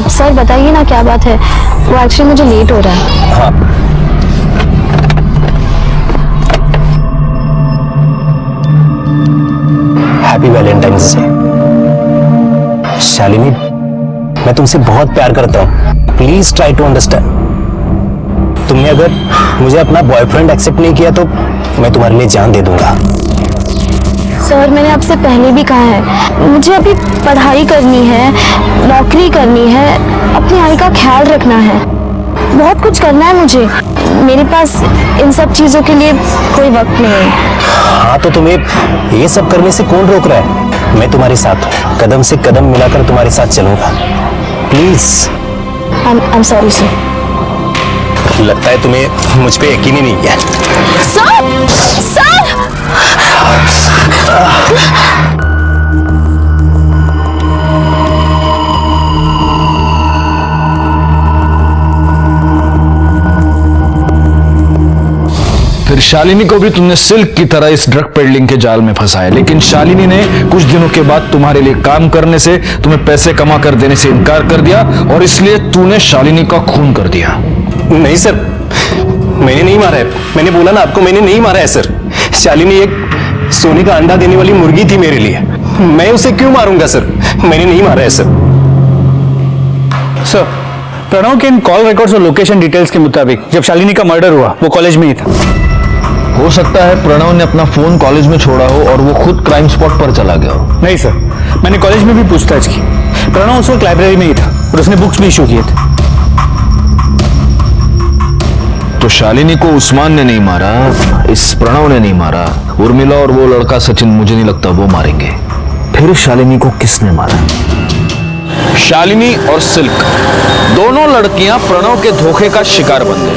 सर बताइए ना क्या बात है, वो एक्चुअली मुझे लेट हो रहा है। हाँ, हैप्पी वैलेंटाइंस डे। शालिनी, मैं तुमसे बहुत प्यार करता हूँ, प्लीज ट्राई टू अंडरस्टैंड। तुमने अगर मुझे अपना बॉयफ्रेंड एक्सेप्ट नहीं किया तो मैं तुम्हारे लिए जान दे दूंगा। सर मैंने आपसे पहले भी कहा है, मुझे अभी पढ़ाई करनी है, नौकरी करनी है, अपनी आई का ख्याल रखना है, बहुत कुछ करना है मुझे। मेरे पास इन सब चीजों के लिए कोई वक्त नहीं है। हाँ तो तुम्हें ये सब करने से कौन रोक रहा है? मैं तुम्हारे साथ हूँ, कदम से कदम मिलाकर तुम्हारे साथ चलूंगा। Please. I am sorry sir. लगता है तुम्हें मुझ पे यकीन ही नहीं है। सर! सर! फिर शालिनी को भी तुमने सिल्क की तरह इस ड्रग पेडलिंग के जाल में फंसाया, लेकिन शालिनी ने कुछ दिनों के बाद तुम्हारे लिए काम करने से, तुम्हें पैसे कमा कर देने से इनकार कर दिया और इसलिए तूने शालिनी का खून कर दिया। नहीं सर, मैंने नहीं मारा है। मैंने बोला ना आपको, मैंने नहीं मारा है सर। शालिनी एक सोने का अंडा देने वाली मुर्गी थी मेरे लिए, मैं उसे क्यों मारूंगा सर? मैंने नहीं मारा है सर। सर, प्रणव के इन कॉल रिकॉर्ड्स और लोकेशन डिटेल्स के मुताबिक जब शालिनी का मर्डर हुआ वो कॉलेज में ही था। हो सकता है प्रणव ने अपना फोन कॉलेज में छोड़ा हो और वो खुद क्राइम स्पॉट पर चला गया हो। नहीं सर, मैंने कॉलेज में भी पूछताछ की, प्रणव उस वक्त लाइब्रेरी में ही था और उसने बुक्स भी इशू किए थे। तो शालिनी को उस्मान ने नहीं मारा, इस प्रणव ने नहीं मारा, उर्मिला और वो लड़का सचिन मुझे नहीं लगता वो मारेंगे। फिर शालिनी को किसने मारा? शालिनी और सिल्क दोनों लड़कियां प्रणव के धोखे का शिकार बन गई।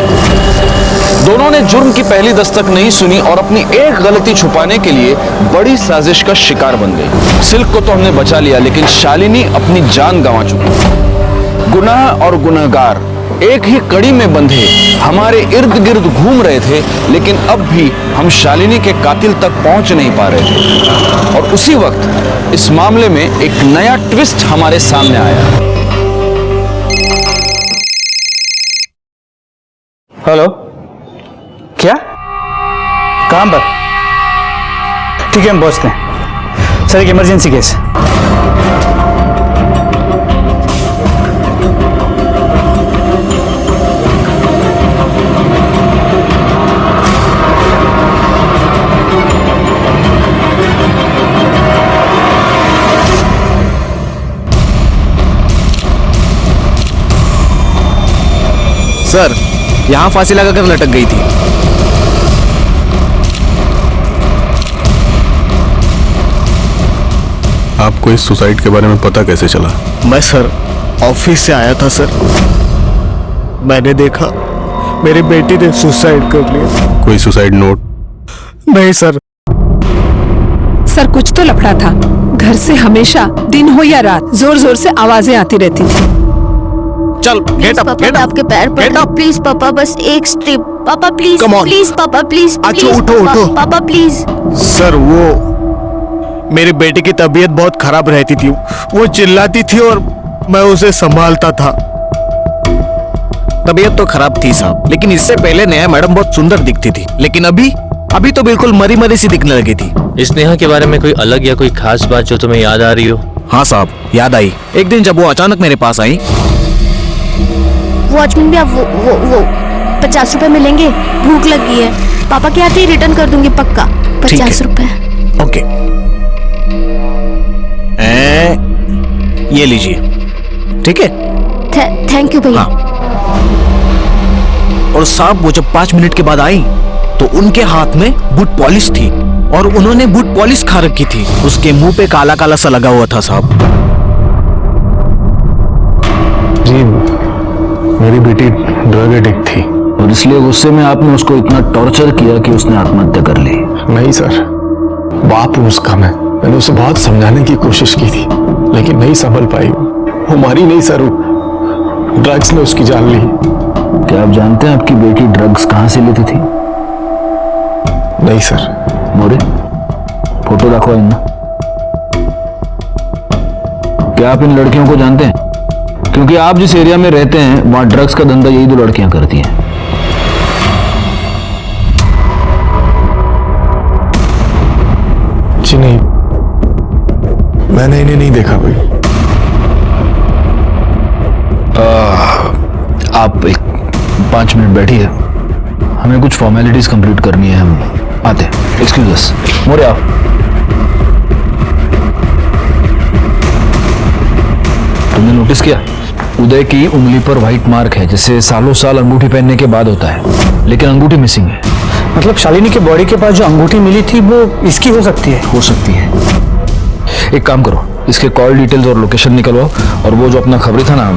दोनों ने जुर्म की पहली दस्तक नहीं सुनी और अपनी एक गलती छुपाने के लिए बड़ी साजिश का शिकार बन गई। सिल्क को तो हमने बचा लिया, लेकिन शालिनी अपनी जान गंवा चुकी। गुनाह और गुनहगार एक ही कड़ी में बंधे हमारे इर्द गिर्द घूम रहे थे, लेकिन अब भी हम शालिनी के कातिल तक पहुंच नहीं पा रहे थे। और उसी वक्त इस मामले में एक नया ट्विस्ट हमारे सामने आया। हेलो, क्या? कहां पर? ठीक है, हम पहुंचते हैं। सर, एक इमरजेंसी केस है। सर, यहां फांसी लगाकर लटक गई थी। आपको इस सुसाइड के बारे में पता कैसे चला? मैं सर ऑफिस से आया था सर, मैंने देखा मेरी बेटी ने सुसाइड कर लिया। कोई सुसाइड नोट? नहीं सर। सर, कुछ तो लफड़ा था। घर से हमेशा दिन हो या रात जोर जोर से आवाजें आती रहती थी। चल, गेट अप, पापा, आपके पैर पड़ प्लीज पापा, बस एक स्ट्रिप पापा, प्लीज प्लीज पापा, प्लीज अच्छा, उठो उठो पापा प्लीज। सर, वो मेरी बेटी की तबीयत बहुत खराब रहती थी, वो चिल्लाती थी और मैं उसे संभालता था। तबीयत तो खराब थी साहब, लेकिन इससे पहले नया मैडम बहुत सुंदर दिखती थी, लेकिन अभी तो बिल्कुल मरी मरी सी दिखने लगी थी। इस नेहा के बारे में कोई अलग या कोई खास बात जो तुम्हें याद आ रही हो? हाँ साहब, याद आई। एक दिन जब वो अचानक मेरे पास आई। वॉचमैन भी आप वो 50 रुपए मिलेंगे, भूख लगी है। पापा के आते ही रिटर्न कर दूंगी पक्का। 50 रुपए। ओके, ये लीजिए, ठीक है? थैंक यू भैया। और साहब, वो जब 5 मिनट के बाद आई तो उनके हाथ में बूट पॉलिश थी और उन्होंने बूट पॉलिश खा रखी थी। उसके मुंह पे काला काला सा लगा हुआ था साहब। जी, मेरी बेटी ड्रग एडिक्ट थी और इसलिए गुस्से में आपने उसको इतना टॉर्चर किया कि उसने आत्महत्या कर ली। नहीं सर, बाप हूं उसका मैंने उसे बहुत समझाने की कोशिश की थी, लेकिन नहीं संभल पाई। वो मारी नहीं सर, ड्रग्स ने उसकी जान ली। क्या आप जानते हैं आपकी बेटी ड्रग्स कहां से लेती थी? नहीं सर। मोरे, फोटो दाखवा इन्ना। क्या आप इन लड़कियों को जानते हैं? क्योंकि आप जिस एरिया में रहते हैं वहां ड्रग्स का धंधा यही 2 लड़कियां करती हैं। जी नहीं, मैंने इन्हें नहीं देखा भाई। आप एक 5 मिनट बैठिए, हमें कुछ फॉर्मेलिटीज कंप्लीट करनी है, हम आते हैं। एक्सक्यूज अस। मोरे आओ। तुमने नोटिस किया उदय की उंगली पर व्हाइट मार्क है, जैसे सालों साल अंगूठी पहनने के बाद होता है, लेकिन अंगूठी मिसिंग है। मतलब शालिनी के बॉडी के पास जो अंगूठी मिली थी वो इसकी हो सकती है? हो सकती है। एक काम करो, इसके कॉल डिटेल्स और लोकेशन निकलवाओ, और वो जो अपना खबरी था ना,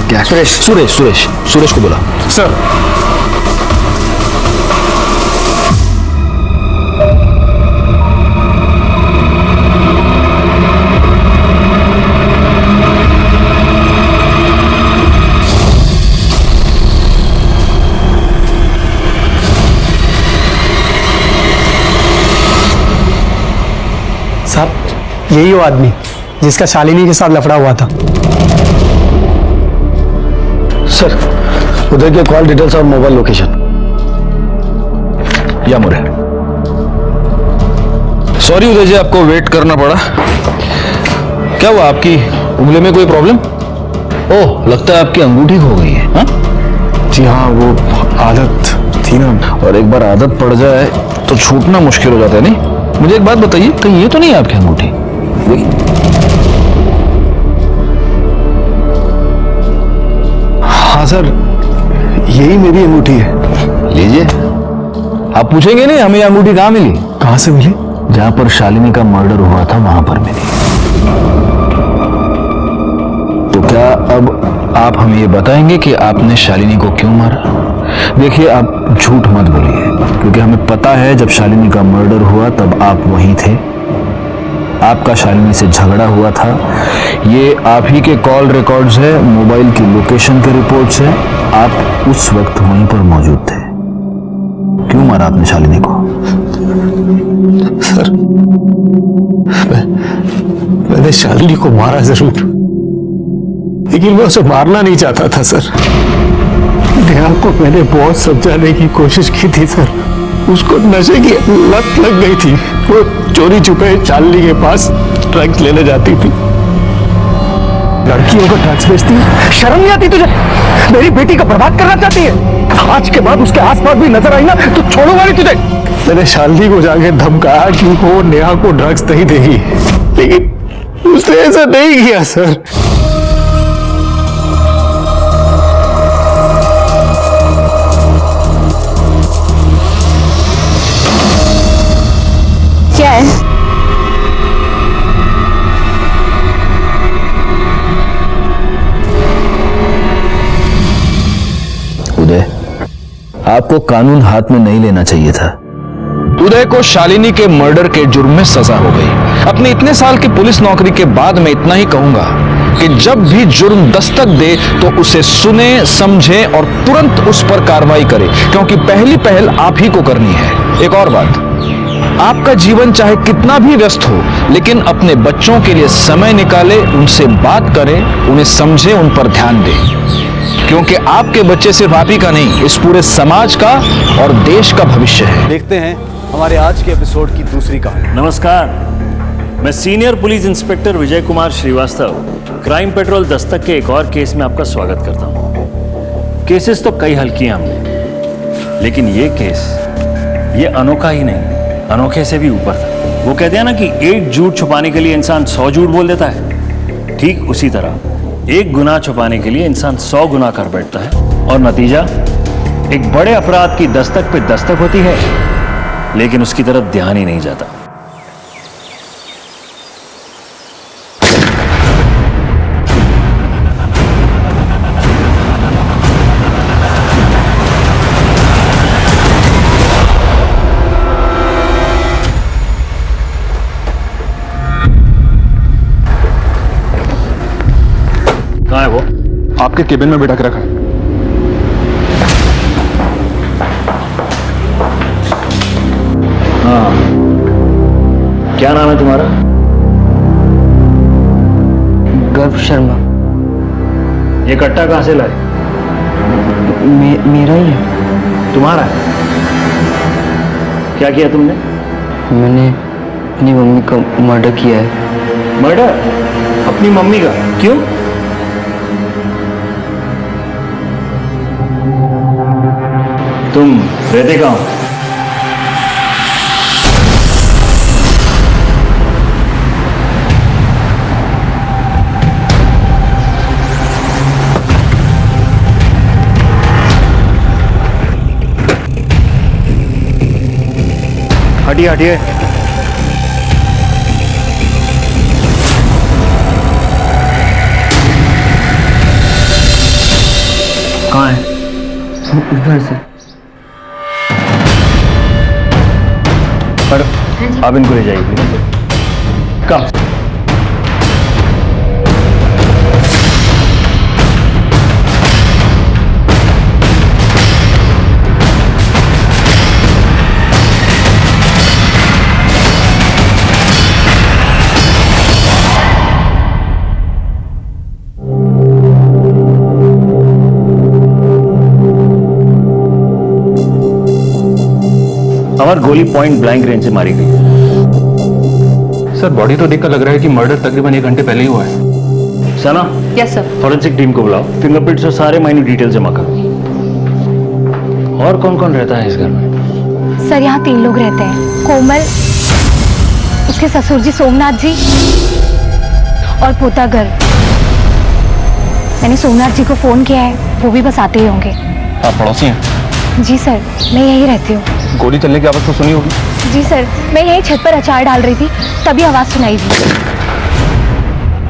क्या सुरेश को बोला। सर। साहब, यही वो आदमी जिसका शालिनी के साथ लफड़ा हुआ था। सर, उदय के कॉल डिटेल्स और मोबाइल लोकेशन। या मोरे। सॉरी उदय जी, आपको वेट करना पड़ा। क्या हुआ, आपकी उंगली में कोई प्रॉब्लम? ओह, लगता है आपकी अंगूठी खो गई है। हाँ जी हाँ, वो आदत थी ना, और एक बार आदत पड़ जाए तो छूटना मुश्किल हो जाता है। नहीं, मुझे एक बात बताइए, कहीं ये तो नहीं है आपकी अंगूठी? हाँ सर, यही मेरी अंगूठी है। लीजिए। आप पूछेंगे नहीं हमें अंगूठी कहाँ मिली? कहाँ से मिली? जहां पर शालिनी का मर्डर हुआ था वहां पर मिली। तो क्या अब आप हमें ये बताएंगे कि आपने शालिनी को क्यों मारा? देखिए, आप झूठ मत बोलिए, क्योंकि हमें पता है जब शालिनी का मर्डर हुआ तब आप वहीं थे। आपका शालिनी से झगड़ा हुआ था, ये आप ही के कॉल रिकॉर्ड्स है, मोबाइल की लोकेशन के रिपोर्ट्स है। आप उस वक्त वहीं पर मौजूद थे। क्यों मारा आपने शालिनी को? सर, मैंने शालिनी को मारा जरूर, लेकिन मैं उसे मारना नहीं चाहता था सर। नेहा को मैंने बहुत समझाने की कोशिश की थी सर, उसको नशे की लत लग गई थी। वो चोरी छुपे शालिनी के पास ड्रग्स लेने जाती थी। लड़कियों को ड्रग्स बेचती है? शर्म नहीं आती तुझे? मेरी बेटी को बर्बाद करना चाहती है? आज के बाद उसके आसपास भी नजर आई ना तो छोड़ूंगा नहीं तुझे। मैंने शालिनी को जाके धमकाया कि वो नेहा को ड्रग्स नहीं देगी, लेकिन उसने ऐसा नहीं किया सर। क्या है? उदय, आपको कानून हाथ में नहीं लेना चाहिए था। उदय को शालिनी के मर्डर के जुर्म में सजा हो गई। अपने इतने साल की पुलिस नौकरी के बाद मैं इतना ही कहूंगा कि जब भी जुर्म दस्तक दे तो उसे सुने, समझे और तुरंत उस पर कार्रवाई करे, क्योंकि पहली पहल आप ही को करनी है। एक और बात, आपका जीवन चाहे कितना भी व्यस्त हो, लेकिन अपने बच्चों के लिए समय निकाले, उनसे बात करें, उन्हें समझे, उन पर ध्यान दें, क्योंकि आपके बच्चे सिर्फ आप ही का नहीं, इस पूरे समाज का और देश का भविष्य है। देखते हैं हमारे आज के एपिसोड की दूसरी कहानी। नमस्कार, मैं senior police inspector Vijay Kumar Srivastava crime petrol Dastak के एक और केस में आपका स्वागत करता हूं। केसेस तो कई हल किए हमने, लेकिन ये केस ये अनोखा ही नहीं, अनोखे से भी ऊपर था। वो कहते हैं ना कि एक झूठ छुपाने के लिए इंसान 100 झूठ बोल देता है, ठीक उसी तरह एक गुनाह छुपाने के लिए इंसान 100 गुनाह कर बैठता है, और नतीजा एक बड़े अपराध की दस्तक पे दस्तक होती है, लेकिन उसकी तरफ ध्यान ही नहीं जाता। कहाँ है वो? आपके केबिन में बिठा के रखा है। हाँ, क्या नाम है तुम्हारा? गर्व शर्मा। ये कट्टा कहाँ से लाए? मेरा ही है। तुम्हारा है? क्या किया तुमने? मैंने अपनी मम्मी का मर्डर किया है। मर्डर? अपनी मम्मी का? क्यों? तुम रहते कहाँ हो? हटिए हटिए। कहाँ है? घर से। पर आप इनको ले जाइए प्लीज। कम। हमारी गोली पॉइंट ब्लैंक रेंज से मारी गई। सर बॉडी तो देखकर लग रहा है कि मर्डर तकरीबन 1 घंटे पहले ही हुआ है। सना, यस सर। फॉरेंसिक टीम को बुलाओ, फिंगरप्रिंट्स और सारे माइन्यूट डिटेल जमा करो। और कौन कौन रहता है इस घर में? सर यहाँ 3 लोग रहते हैं, कोमल, उसके ससुर जी सोमनाथ जी और पोता गर्ग। मैंने सोमनाथ जी को फोन किया है, वो भी बस आते ही होंगे। आप पड़ोसी हैं? जी सर, मैं यहीं रहती हूँ। गोली चलने की आवाज तो सुनी होगी? जी सर, मैं यहीं छत पर अचार डाल रही थी, तभी आवाज सुनाई दी।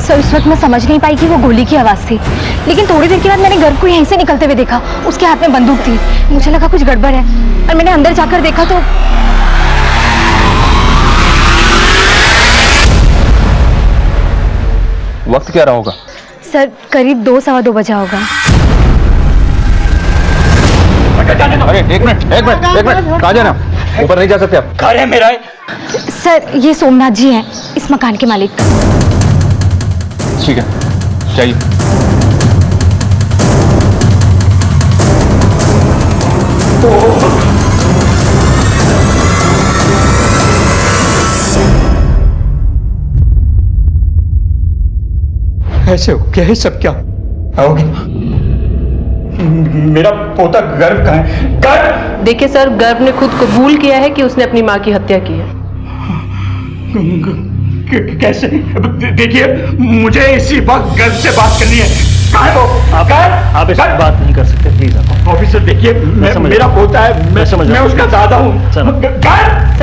सर उस वक्त मैं समझ नहीं पाई कि वो गोली की आवाज थी, लेकिन थोड़ी देर के बाद मैंने गर्ग को यहीं से निकलते हुए देखा। उसके हाथ में बंदूक थी, मुझे लगा कुछ गड़बड़ है और मैंने अंदर जाकर देखा तो वक्त क्या रहा होगा? सर करीब 2-2:15 बजा होगा। अरे एक मिनट, कहाँ जाना? ऊपर नहीं जा सकते आप। घर है मेरा है। सर ये सोमनाथ जी हैं, इस मकान के मालिक। ठीक है, चाहिए। ऐसे हो क्या है सब? क्या आओगे? मेरा पोता गर्व कहाँ है? गर्व! देखिए सर, गर्व ने खुद कबूल किया है कि उसने अपनी माँ की हत्या की है। कैसे? देखिए मुझे इसी वक्त गर्व से बात करनी है। कहाँ है वो? आप इस बात नहीं कर सकते, प्लीज आप। ऑफिसर देखिए, मेरा पोता है, मैं उसका दादा हूँ। सर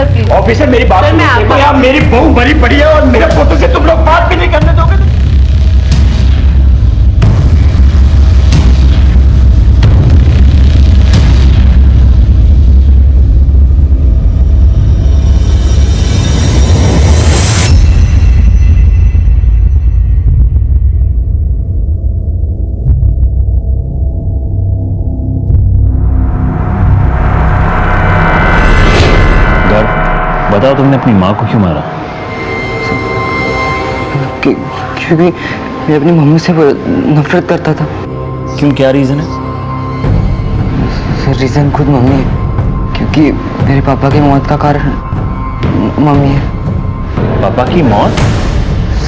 प्लीज ऑफिसर मेरी बात सुनो। देखो यार, मेरी बहू मरी पड़ी है और मेरे पोते से तुम लोग बात भी नहीं करने दोगे। बताओ तुमने अपनी माँ को क्यों मारा? क्योंकि मैं अपनी मम्मी से नफरत करता था। क्यों, क्या रीजन है? सर रीजन खुद मम्मी है, क्योंकि मेरे पापा की मौत का कारण मम्मी है। पापा की मौत?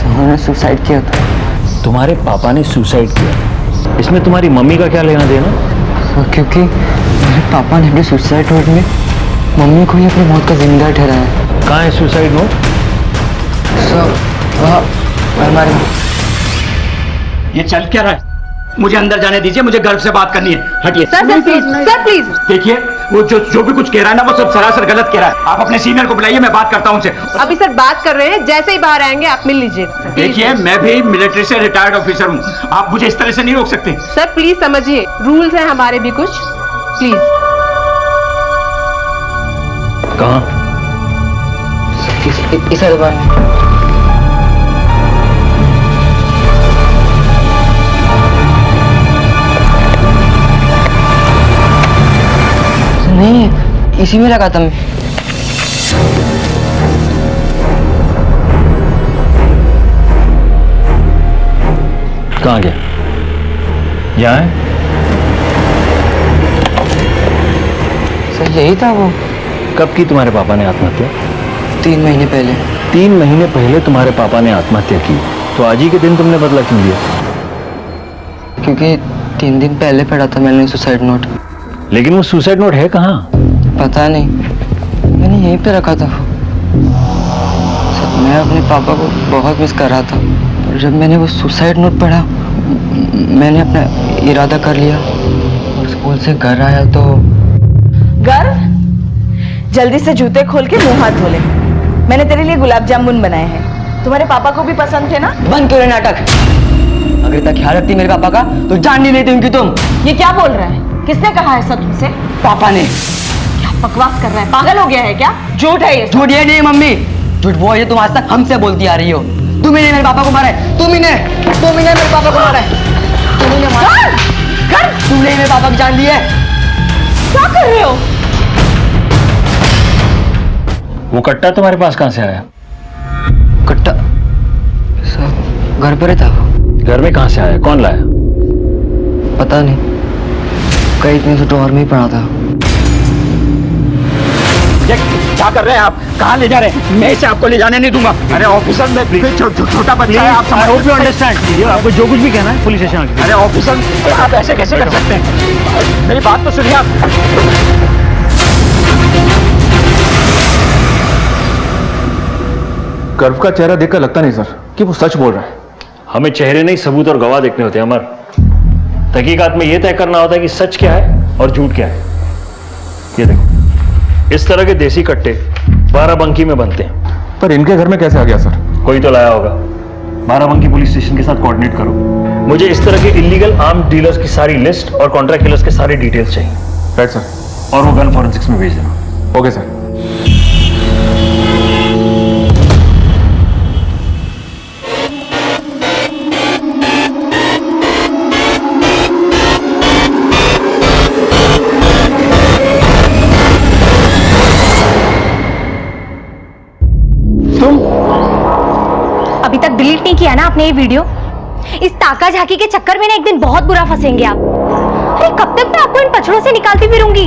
उन्होंने सुसाइड किया था। तुम्हारे पापा ने सुसाइड किया? इसमें तुम्हारी मम्मी का क्या लेना देना? सर क्योंकि मेरे पापा ने अपने सुसाइड नोट में मम्मी को ही अपनी मौत का जिम्मेदार ठहराया है। कहाँ है सुसाइड नोट? सर वहाँ हमारे। ये चल क्या रहा है? मुझे अंदर जाने दीजिए, मुझे गर्व से बात करनी है। हटिए। Sir please, sir please. देखिए वो जो भी कुछ कह रहा है ना, वो सब सरासर गलत कह रहा है। आप अपने सीनियर को बुलाइए, मैं बात करता हूँ उनसे। अभी सर बात कर रहे हैं, जैसे ही बाहर आएंगे आप मिल लीजिए। देखिए मैं भी मिलिट्री से रिटायर्ड ऑफिसर हूँ, आप मुझे इस तरह से नहीं रोक सकते। सर प्लीज समझिए, रूल्स हैं हमारे भी कुछ, प्लीज। कहाँ? इस दरबार में। नहीं, इसी में लगा था मैं। कहाँ गया? यहाँ है? सर यही था वो। कब की तुम्हारे पापा ने आत्महत्या? 3 महीने पहले। 3 महीने पहले तुम्हारे पापा ने आत्महत्या की, तो आज ही के दिन तुमने बदला क्यों लिया? क्योंकि 3 दिन पहले पढ़ा था मैंने सुसाइड नोट। लेकिन वो सुसाइड नोट है कहाँ? पता नहीं, मैंने यहीं पे रखा था। मैं अपने पापा को बहुत मिस कर रहा था और जब मैंने वो सुसाइड नोट पढ़ा मैंने अपना इरादा कर लिया और स्कूल से घर आया तो घर जल्दी से जूते खोल के मुंह हाथ धो ले। मैंने तेरे लिए गुलाब जामुन बनाए हैं, तुम्हारे पापा को भी पसंद थे ना। बंद करो नाटक। अगर इतना ख्याल रखती मेरे पापा का तो जान नहीं लेती उनकी तुम। ये क्या बोल रहा है? किसने कहा है सब तुमसे? पापा ने। क्या बकवास कर रहा है? पागल हो गया है क्या? झूठ है ये। झूठ ये नहीं मम्मी, झूठ वो है तुम आज तक हमसे बोलती आ रही हो। तुम ही ने मेरे पापा को मारा है, तुम ही ने मेरे पापा को मारा है, तुमने मेरे पापा की जान ली है। क्या कर रहे हो? वो कट्टा तुम्हारे पास कहां से आया? कट्टा घर पर ही था। घर में कहां से आया? कौन लाया? पता नहीं, कई दिन से ड्रॉअर में ही पड़ा था। क्या कर रहे हैं आप? कहाँ ले जा रहे हैं? मैं इसे आपको ले जाने नहीं दूंगा। अरे ऑफिसर में छोटा बच्चा है, आप समझ अंडरस्टैंड। आपको जो कुछ भी कहना है पुलिस स्टेशन आके। अरे ऑफिसर, आप ऐसे कैसे कर सकते हैं? मेरी बात तो सुनिए आप। गर्व का चेहरा देखकर लगता नहीं सर कि वो सच बोल रहा है। हमें चेहरे नहीं, सबूत और गवाह देखने होते हैं अमर। तहकीकात में यह तय करना होता है कि सच क्या है और झूठ क्या है। ये देखो, इस तरह के देसी कट्टे बाराबंकी में बनते हैं। पर इनके घर में कैसे आ गया सर? कोई तो लाया होगा। बाराबंकी पुलिस स्टेशन के साथ कोऑर्डिनेट करो। मुझे इस तरह के इलीगल आर्म्ड डीलर्स की सारी लिस्ट और कॉन्ट्रैक्ट किलर्स के सारे डिटेल्स चाहिए। Right sir. और वो गन फॉरेंसिक्स में भेज देना। Okay sir. अभी तक डिलीट नहीं किया ना आपने ये वीडियो? इस ताका झाकी के चक्कर में ना एक दिन बहुत बुरा फंसेंगे आप। अरे कब तक मैं आपको इन पछड़ों से निकालती फिरूंगी?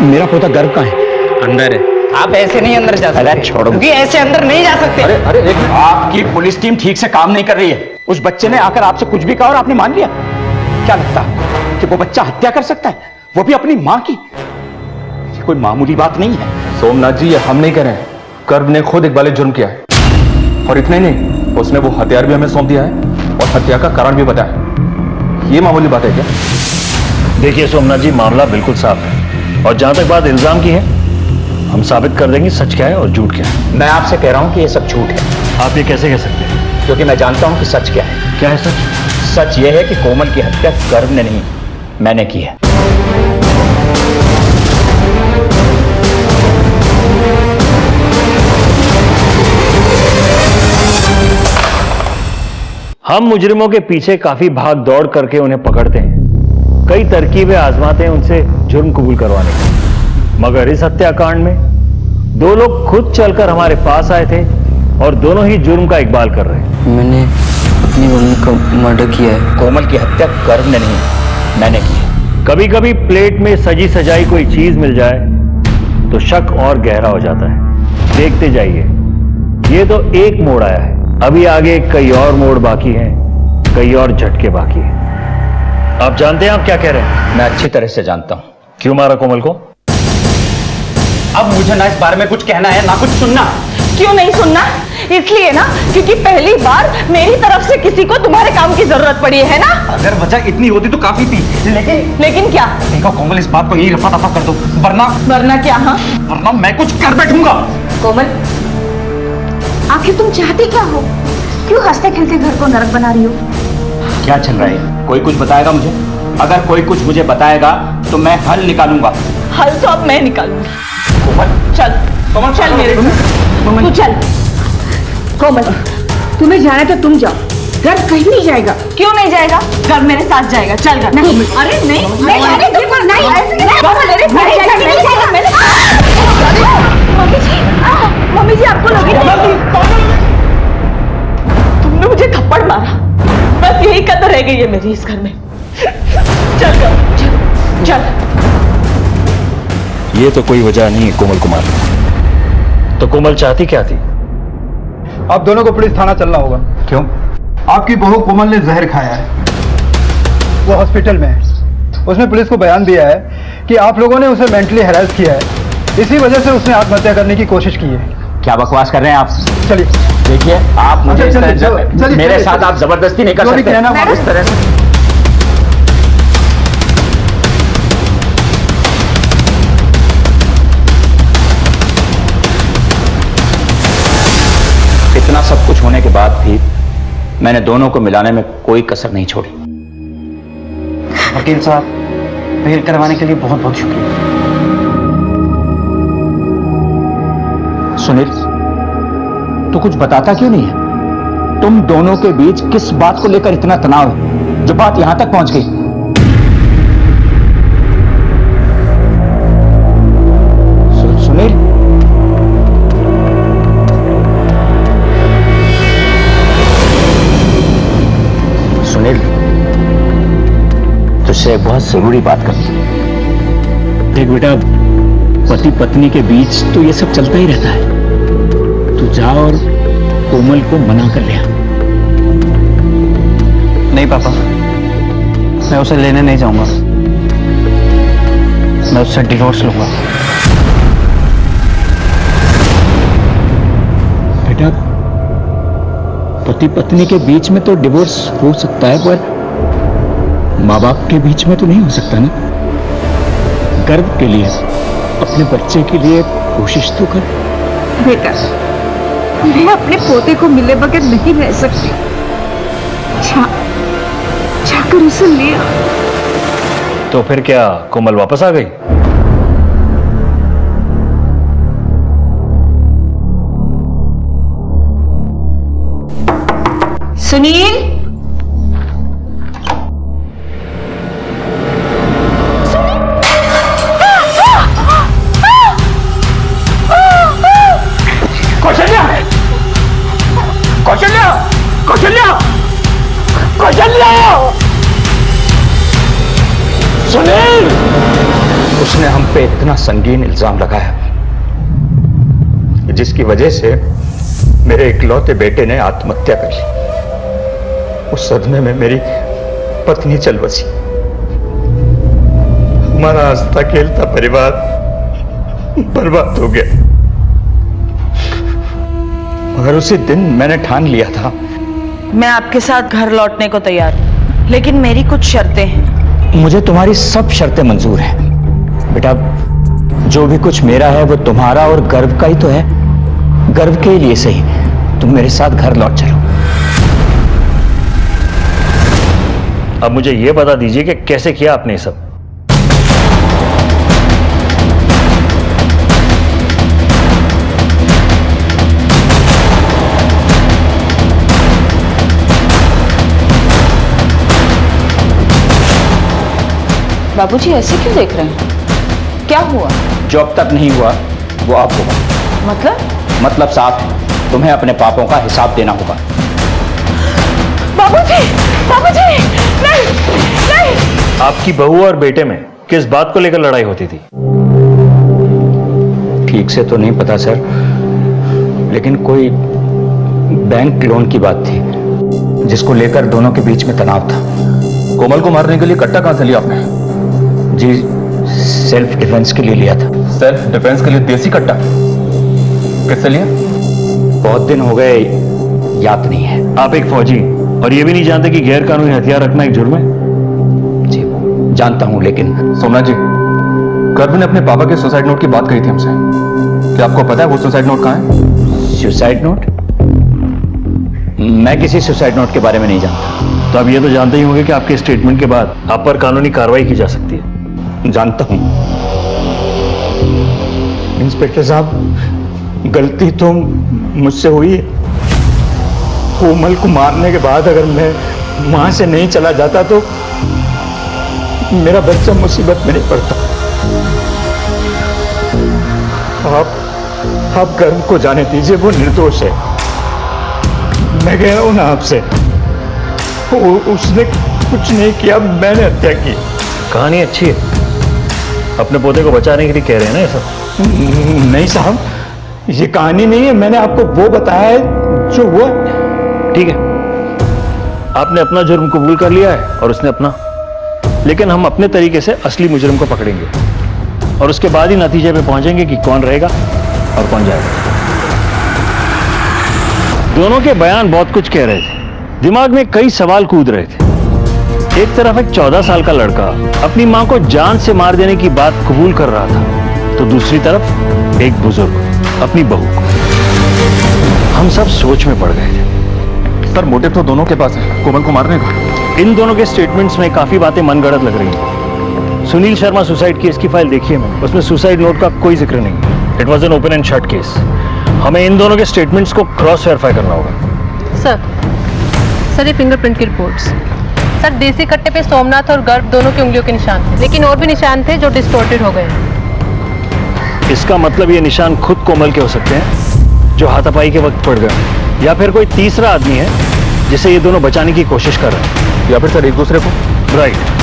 मेरा पोता गर्व कहाँ है? अंदर है। आप ऐसे नहीं अंदर जा सकते। छोड़ो, क्योंकि ऐसे अंदर नहीं जा सकते। अरे एक आपकी पुलिस टीम ठीक से काम नहीं कर रही है। उस बच्चे ने आकर आपसे कुछ भी कहा और आपने मान लिया। क्या लगता है कि वो बच्चा हत्या कर सकता है, वो भी अपनी मां की? ये कोई मामूली बात नहीं है। सोमनाथ जी, ये हम नहीं कह रहे हैं, कर्व ने खुद इकबाल जुर्म किया है। और इतना ही नहीं, उसने वो हथियार भी हमें सौंप दिया है और हत्या का कारण भी बताया। ये मामूली बात है क्या? देखिए सोमनाथ जी, मामला बिल्कुल साफ है और जहां तक बात इल्जाम की है, हम साबित कर देंगे सच क्या है और झूठ क्या है। मैं आपसे कह रहा हूं कि ये सब झूठ है। आप ये कैसे कह सकते हैं? क्योंकि मैं जानता हूं कि सच क्या है। क्या है सच? सच ये है कि कोमल की हत्या गर्व ने नहीं, मैंने की है। हम मुजरिमों के पीछे काफी भाग दौड़ करके उन्हें पकड़ते हैं, कई तरकीबें आजमाते हैं उनसे जुर्म कबूल करवाने की। मगर इस हत्याकांड में दो लोग खुद चलकर हमारे पास आए थे और दोनों ही जुर्म का इकबाल कर रहे हैं। मैंने अपनी मम्मी का मर्डर किया है। कोमल की हत्या गर्व ने नहीं, मैंने की है। कभी कभी प्लेट में सजी सजाई कोई चीज मिल जाए तो शक और गहरा हो जाता है। देखते जाइए, ये तो एक मोड़ आया है, अभी आगे कई और मोड़ बाकी हैं, कई और झटके बाकी हैं। आप जानते हैं आप क्या कह रहे हैं? मैं अच्छी तरह से जानता हूं। क्यों मारा कोमल को? अब मुझे ना इस बारे में कुछ कहना है ना कुछ सुनना। क्यों नहीं सुनना? इसलिए ना क्योंकि पहली बार मेरी तरफ से किसी को तुम्हारे काम की जरूरत पड़ी है ना। अगर वजह इतनी होती तो काफी थी, लेकिन क्या? देखो कोमल, इस बात को यही रफा दफा कर दो, वरना क्या? हाँ, वरना मैं कुछ कर बैठूंगा। कोमल, आखिर तुम चाहती क्या हो? क्यों हंसते खेलते घर को नरक बना रही हो? क्या चल रहा है? कोई कुछ बताएगा मुझे? अगर कोई कुछ मुझे बताएगा तो मैं हल निकालूंगा। हल तो अब मैं निकालूंगी। कोमल, चल कोमल, चल मेरे साथ। तू चल। कोमल, तुम्हें जाना तो तुम जाओ, घर कहीं नहीं जाएगा। क्यों नहीं जाएगा? घर मेरे साथ जाएगा। चल घर। नहीं, अरे नहीं, नहीं, अरे बिल्कुल नहीं, ऐसे नहीं, मम्मी जी आपको लगी तुमने मुझे थप्पड़ मारा, बस यही कदर रह गई है मेरी इस घर में। चल घर, चल। ये तो कोई वजह नहीं है कोमल कुमार। तो कोमल चाहती क्या थी? आप दोनों को पुलिस थाना चलना होगा। क्यों? आपकी बहू कोमल ने जहर खाया है, वो हॉस्पिटल में है। उसने पुलिस को बयान दिया है कि आप लोगों ने उसे मेंटली हैरेस किया है, इसी वजह से उसने आत्महत्या करने की कोशिश की है। क्या बकवास कर रहे हैं आप? चलिए देखिए, आप मुझे इस तरह से मेरे साथ आप जबरदस्ती नहीं कर सकते इस तरह से। इतना सब कुछ होने के बाद भी मैंने दोनों को मिलाने में कोई कसर नहीं छोड़ी। वकील साहब, बेल करवाने के लिए बहुत बहुत शुक्रिया। सुनील, तू कुछ बताता क्यों नहीं है? तुम दोनों के बीच किस बात को लेकर इतना तनाव है जो बात यहां तक पहुंच गई? सुनील, सुनील, तुझसे एक बहुत जरूरी बात करनी है। देख बेटा, पति पत्नी के बीच तो ये सब चलता ही रहता है। तू जा और कोमल को मना कर ले। नहीं पापा, मैं उसे लेने नहीं जाऊंगा। मैं उससे डिवोर्स लूंगा। बेटा, पति पत्नी के बीच में तो डिवोर्स हो सकता है, पर माँ बाप के बीच में तो नहीं हो सकता ना। गर्व के लिए, अपने बच्चे के लिए कोशिश तो कर। बेटा, मैं अपने पोते को मिले बगैर नहीं रह सकती। जाकर उसे ले आ। तो फिर क्या कोमल वापस आ गई? सुनील, कौशल्या! कौशल्या! कौशल्या! कौशल्या! सुनील! उसने हम पे इतना संगीन इल्जाम लगाया जिसकी वजह से मेरे इकलौते बेटे ने आत्महत्या कर ली। उस सदमे में मेरी पत्नी चल बसी। हमारा हंसता खेलता परिवार बर्बाद हो गया। मगर उसी दिन मैंने ठान लिया था, मैं आपके साथ घर लौटने को तैयार हूं, लेकिन मेरी कुछ शर्तें हैं। मुझे तुम्हारी सब शर्तें मंजूर हैं। बेटा, जो भी कुछ मेरा है वो तुम्हारा और गर्व का ही तो है। गर्व के लिए सही तुम मेरे साथ घर लौट चलो। अब मुझे यह बता दीजिए कि कैसे किया आपने ये सब? बाबूजी ऐसे क्यों देख रहे हैं? क्या हुआ? जो अब तक नहीं हुआ वो अब होगा। मतलब साफ है, तुम्हें अपने पापों का हिसाब देना होगा। बाबूजी, बाबूजी, नहीं, नहीं। आपकी बहू और बेटे में किस बात को लेकर लड़ाई होती थी? ठीक से तो नहीं पता सर, लेकिन कोई बैंक लोन की बात थी जिसको लेकर दोनों के बीच में तनाव था। कोमल को मारने के लिए कट्टा कहां से लिया आपने? जी, सेल्फ डिफेंस के लिए लिया था। सेल्फ डिफेंस के लिए देसी कट्टा किससे लिया? बहुत दिन हो गए, याद नहीं है। आप एक फौजी और ये भी नहीं जानते कि गैर कानूनी हथियार रखना एक जुर्म है? जी जानता हूं, लेकिन सोमनाथ जी, गर्व ने अपने पापा के सुसाइड नोट की बात कही थी हमसे। क्या आपको पता है वो सुसाइड नोट कहां है? Suicide note? मैं किसी सुसाइड नोट के बारे में नहीं जानता। तो आप ये तो जानते ही होंगे कि आपके स्टेटमेंट के बाद आप पर कानूनी कार्रवाई की जा सकती है। जानता हूं इंस्पेक्टर साहब, गलती तो मुझसे हुई है। कोमल को मारने के बाद अगर मैं वहां से नहीं चला जाता तो मेरा बच्चा मुसीबत में नहीं पड़ता। आप गर्व को जाने दीजिए, वो निर्दोष है। मैं कह रहा हूं ना आपसे, उसने कुछ नहीं किया, मैंने हत्या की। कहानी अच्छी है, अपने पोते को बचाने के लिए कह रहे हैं ना ये सब? नहीं साहब, ये कहानी नहीं है। मैंने आपको वो बताया है जो हुआ ठीक है, आपने अपना जुर्म कबूल कर लिया है और उसने अपना, लेकिन हम अपने तरीके से असली मुजरिम को पकड़ेंगे और उसके बाद ही नतीजे पे पहुंचेंगे कि कौन रहेगा और कौन जाएगा। दोनों के बयान बहुत कुछ कह रहे थे, दिमाग में कई सवाल कूद रहे थे। एक तरफ एक 14 साल का लड़का अपनी मां को जान से मार देने की बात कबूल कर रहा था, तो दूसरी तरफ एक बुजुर्ग अपनी बहू को। हम सब सोच में पड़ गए थे। सर मोटिव तो दोनों के पास है, कोमल को मारने का। इन दोनों के स्टेटमेंट्स में काफी बातें मनगढ़ंत लग रही हैं। सुनील शर्मा सुसाइड केस की फाइल देखी है मैंने, उसमें सुसाइड नोट का कोई जिक्र नहीं। It was an open and shut case. हमें इन दोनों के स्टेटमेंट्स को क्रॉस वेरीफाई करना होगा। सर ये फिंगरप्रिंट की रिपोर्ट्स। सर देसी कट्टे पे सोमनाथ और गर्भ दोनों की उंगलियों के निशान थे, लेकिन और भी निशान थे जो डिस्टॉर्टेड हो गए। इसका मतलब ये निशान खुद कोमल के हो सकते हैं जो हाथापाई के वक्त पड़ गए, या फिर कोई तीसरा आदमी है जिसे ये दोनों बचाने की कोशिश कर रहे हैं, या फिर सर एक दूसरे को। राइट।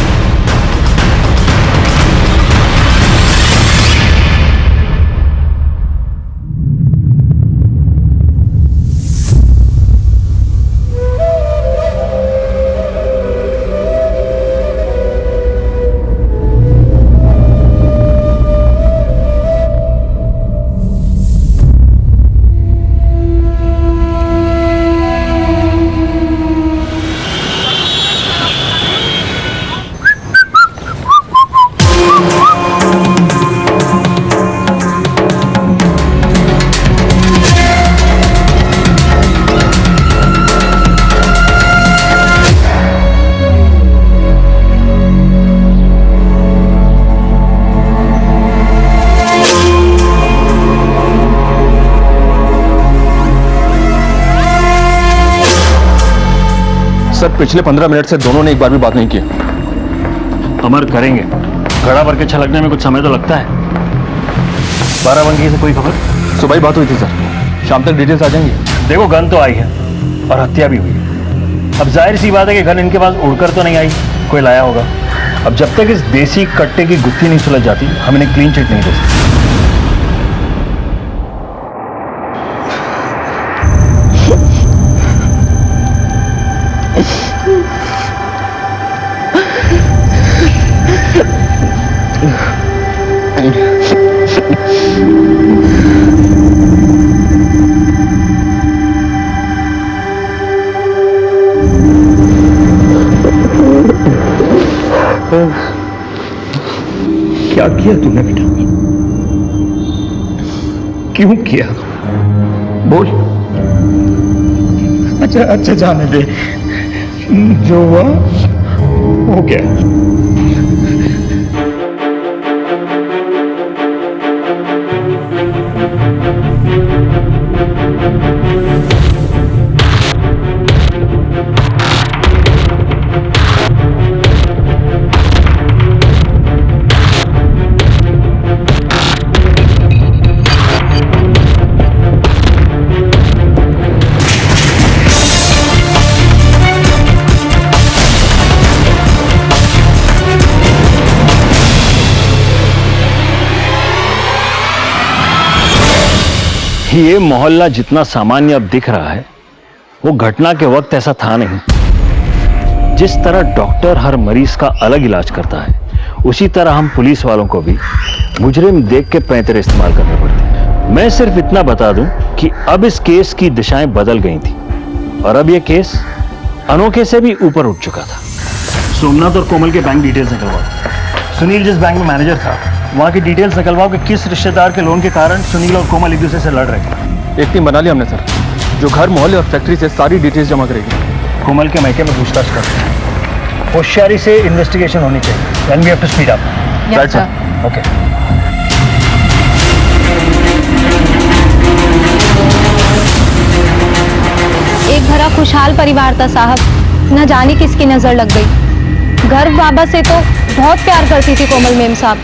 सर पिछले 15 मिनट से दोनों ने एक बार भी बात नहीं की। अमर करेंगे, घड़ा भर के छलकने में कुछ समय तो लगता है। बाराबंकी से कोई खबर? सुबह ही बात हुई थी सर, शाम तक डिटेल्स आ जाएंगी। देखो गन तो आई है और हत्या भी हुई है। अब जाहिर सी बात है कि गन इनके पास उड़कर तो नहीं आई, कोई लाया होगा। अब जब तक इस देसी कट्टे की गुत्थी नहीं सुलझ जाती, हम इन्हें क्लीन चिट नहीं दे सकते। क्या किया तूने बेटा? क्यों किया? बोल। अच्छा जाने दे, जो हुआ हो गया। ये मोहल्ला जितना सामान्य अब दिख रहा है, वो घटना के वक्त ऐसा था नहीं। जिस तरह डॉक्टर हर मरीज का अलग इलाज करता है, उसी तरह हम पुलिस वालों को भी मुजरिम देख के पैंतरे इस्तेमाल करने पड़ते हैं। मैं सिर्फ इतना बता दूं कि अब इस केस की दिशाएं बदल गई थी और अब ये केस अनोखे से भी ऊपर उठ चुका था। सोमनाथ और कोमल के बैंक डिटेल्स निकलवाओ। सुनील जिस बैंक में मैनेजर था, वहां की डिटेल्स निकलवाओ कि किस रिश्तेदार के लोन के कारण सुनील और कोमल एक दूसरे से लड़ रहे थे। एक टीम बना ली हमने सर, जो घर मोहल्ले और फैक्ट्री से सारी डिटेल्स जमा करेगी। कोमल के मैके में पूछताछ करते हैं। होशियारी से इन्वेस्टिगेशन होनी चाहिए। Then we have to speed up. Yes, sir. Okay. एक भरा खुशहाल परिवार था साहब, न जाने किसकी नजर लग गई। गर्व बाबा से तो बहुत प्यार करती थी कोमल मेम साहब।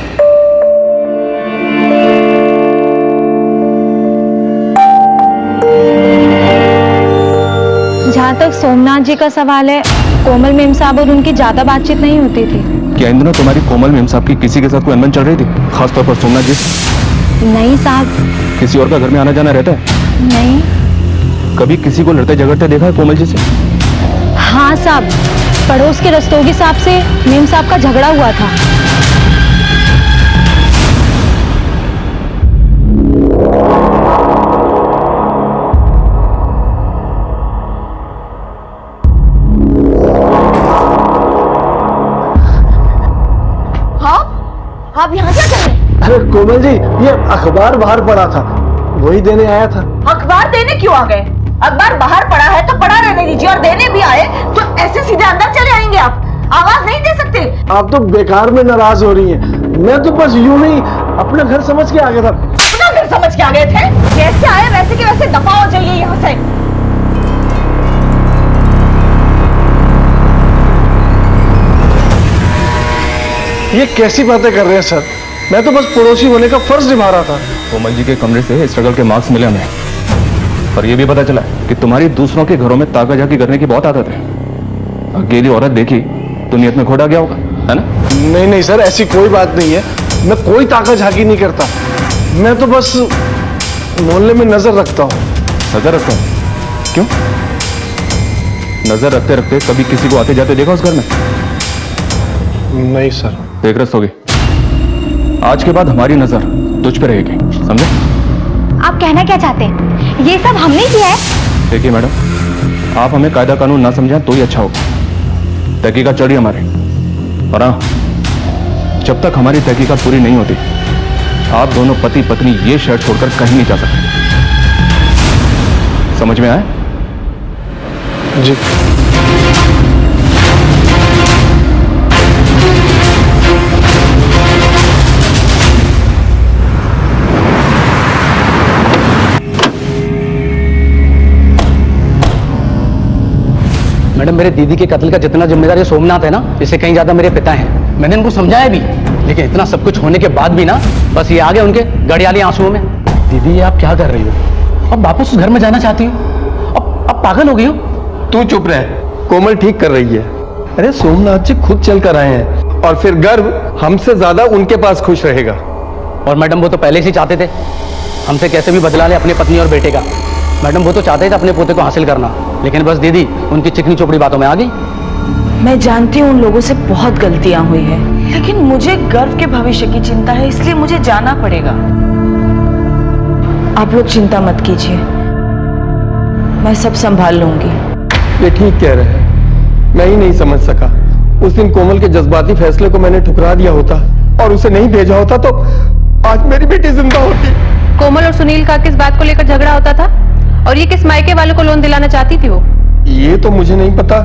जहाँ तक सोमनाथ जी का सवाल है, कोमल मेम साहब और उनकी ज्यादा बातचीत नहीं होती थी। क्या इन दिनों तुम्हारी कोमल मेम साहब की किसी के साथ कोई अनबन चल रही थी, खासतौर पर सोमनाथ जी? नहीं साहब। किसी और का घर में आना जाना रहता है? नहीं। कभी किसी को लड़ते झगड़ते देखा है कोमल जी से? हाँ साहब, पड़ोस के रस्तोगी साहब से मेम साहब का झगड़ा हुआ था। आप यहाँ क्या कर रहे हैं? अरे कोमल जी, ये अखबार बाहर पड़ा था, वही देने आया था। अखबार देने क्यों आ गए? अखबार बाहर पड़ा है तो पड़ा रहने दीजिए, और देने भी आए तो ऐसे सीधे अंदर चले आएंगे आप? आवाज नहीं दे सकते? आप तो बेकार में नाराज हो रही हैं। मैं तो बस यूं ही अपना घर समझ के आ गया था। अपना घर समझ के आ गए थे? जैसे आए वैसे के वैसे दफा हो जाइए यहाँ से। ये कैसी बातें कर रहे हैं सर? मैं तो बस पड़ोसी होने का फर्ज निभा रहा था। कोमल जी के कमरे से स्ट्रगल के मार्क्स मिले हमें, और ये भी पता चला कि तुम्हारी दूसरों के घरों में ताका झाकी करने की बहुत आदत है। अकेली औरत देखी तो नियत में खोटा गया होगा, है ना? नहीं नहीं सर, ऐसी कोई बात नहीं है। मैं कोई ताका झाकी नहीं करता। मैं तो बस मोहल्ले में नजर रखता हूँ। नजर रखता हूँ? क्यों? नजर रखते रखते कभी किसी को आते जाते देखा उस घर में? नहीं सर। देख रस होगी, आज के बाद हमारी नजर तुझ पे रहेगी, समझे? आप कहना क्या चाहते हैं? ये सब हमने किया है? देखिए मैडम, आप हमें कायदा कानून ना समझें तो ही अच्छा होगा। तहकीकात चल रही हमारी, और हाँ, जब तक हमारी तहकीकात पूरी नहीं होती आप दोनों पति पत्नी ये शहर छोड़कर कहीं नहीं जा सकते। समझ में आया? जी। मैडम, मेरे दीदी के कत्ल का जितना जिम्मेदार ये सोमनाथ है ना, इससे कहीं ज्यादा मेरे पिता हैं। मैंने इनको समझाया भी, लेकिन इतना सब कुछ होने के बाद भी ना, बस ये आ गए उनके गड़ियाली आंसुओं में। दीदी, ये आप क्या कर रही हो? अब वापस उस घर में जाना चाहती हो? अब पागल हो गई हो? तू चुप रह, कोमल ठीक कर रही है। अरे सोमनाथ जी खुद चल कर आए हैं, और फिर गर्व हमसे ज्यादा उनके पास खुश रहेगा। और मैडम, वो तो पहले से चाहते थे हमसे कैसे भी बदला ले अपनी पत्नी और बेटे का। मैडम, वो तो चाहते थे अपने पोते को हासिल करना, लेकिन बस दीदी उनकी चिकनी चोपड़ी बातों में आ गई। मैं जानती हूँ उन लोगों से बहुत गलतियां हुई है, लेकिन मुझे गर्व के भविष्य की चिंता है, इसलिए मुझे जाना पड़ेगा। आप लोग चिंता मत कीजिए, मैं सब संभाल लूंगी। ये ठीक कह रहे हैं, मैं ही नहीं समझ सका। उस दिन कोमल के जज्बाती फैसले को मैंने ठुकरा दिया होता और उसे नहीं भेजा होता तो आज मेरी बेटी जिंदा होती। कोमल और सुनील का किस बात को लेकर झगड़ा होता था, और ये किस मायके वालों को लोन दिलाना चाहती थी वो? ये तो मुझे नहीं पता,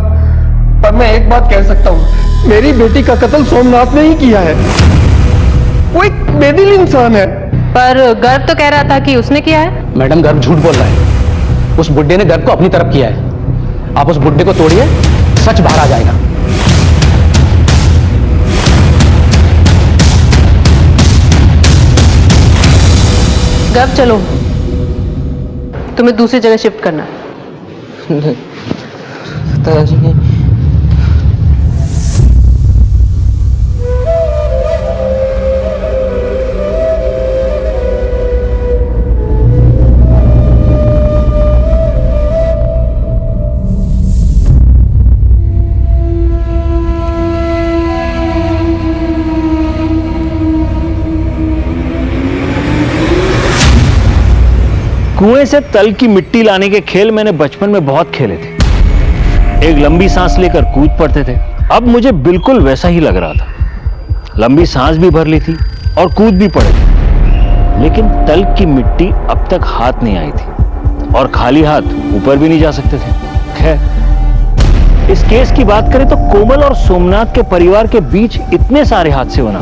पर मैं एक बात कह सकता हूँ, मेरी बेटी का कत्ल सोमनाथ ने ही किया है। वो एक बेदिल इंसान है। पर गर्व तो कह रहा था कि उसने किया है। मैडम, गर्व झूठ बोल रहा है। उस बुड्ढे ने गर्व को अपनी तरफ किया है। आप उस बुड्ढे को तोड़िए, सच बाहर आ जाएगा। गर्व, चलो, तुम्हें दूसरी जगह शिफ्ट करना है। कुएं से तल की मिट्टी लाने के खेल मैंने बचपन में बहुत खेले थे। एक लंबी सांस लेकर कूद पड़ते थे। अब मुझे बिल्कुल वैसा ही लग रहा था। लंबी सांस भी भर ली थी और कूद भी पड़े थे, लेकिन तल की मिट्टी अब तक हाथ नहीं आई थी, और खाली हाथ ऊपर भी नहीं जा सकते थे। खैर, इस केस की बात करें तो कोमल और सोमनाथ के परिवार के बीच इतने सारे हादसे होना,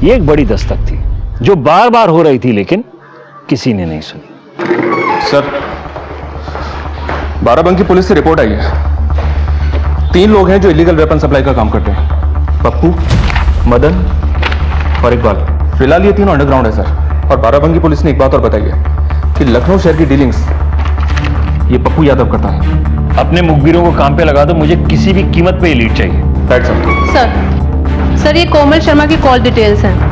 ये एक बड़ी दस्तक थी जो बार बार हो रही थी, लेकिन किसी ने नहीं सुनी। सर, बाराबंकी पुलिस से रिपोर्ट आई है। 3 लोग हैं जो इलीगल वेपन सप्लाई का काम करते हैं, पप्पू, मदन और इकबाल। फिलहाल ये तीनों अंडरग्राउंड है सर। और बाराबंकी पुलिस ने एक बात और बताई है कि लखनऊ शहर की डीलिंग्स ये पप्पू यादव करता है। अपने मुखबिरों को काम पे लगा दो, मुझे किसी भी कीमत पे ये लीड चाहिए। सर, ये कोमल शर्मा की कॉल डिटेल्स हैं।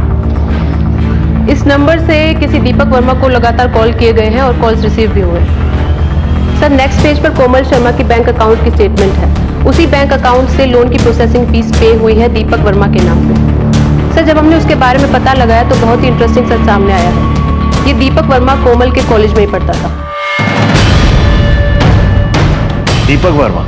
इस नंबर से किसी दीपक वर्मा को लगातार कॉल किए गए हैं और कॉल्स रिसीव भी हुए हैं। सर नेक्स्ट पेज पर कोमल शर्मा की बैंक अकाउंट की स्टेटमेंट है। उसी बैंक अकाउंट से लोन की प्रोसेसिंग फीस पे हुई है दीपक वर्मा के नाम पे। सर जब हमने उसके बारे में पता लगाया तो बहुत ही इंटरेस्टिंग सच सामने आया है। ये दीपक वर्मा कोमल के कॉलेज में ही पढ़ता था। दीपक वर्मा,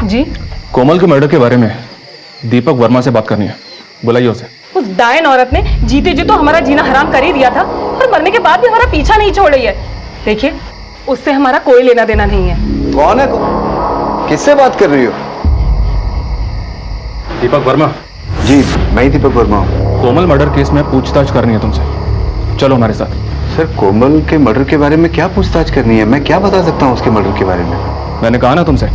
जी कोमल के मर्डर के बारे में दीपक वर्मा से बात करनी है, बुलाइए उसे। उस डायन औरत ने जीते जी तो हमारा जीना हराम कर ही दिया था और मरने के बाद भी हमारा पीछा नहीं छोड़ रही है। देखिए उससे हमारा कोई लेना देना नहीं है। कौन है? किससे बात कर रही हो? दीपक वर्मा। जी मैं ही दीपक वर्मा हूँ। कोमल मर्डर केस में पूछताछ करनी है तुमसे, चलो हमारे साथ। सर कोमल के मर्डर के बारे में क्या पूछताछ करनी है? मैं क्या बता सकता हूँ उसके मर्डर के बारे में? मैंने कहा ना तुमसे,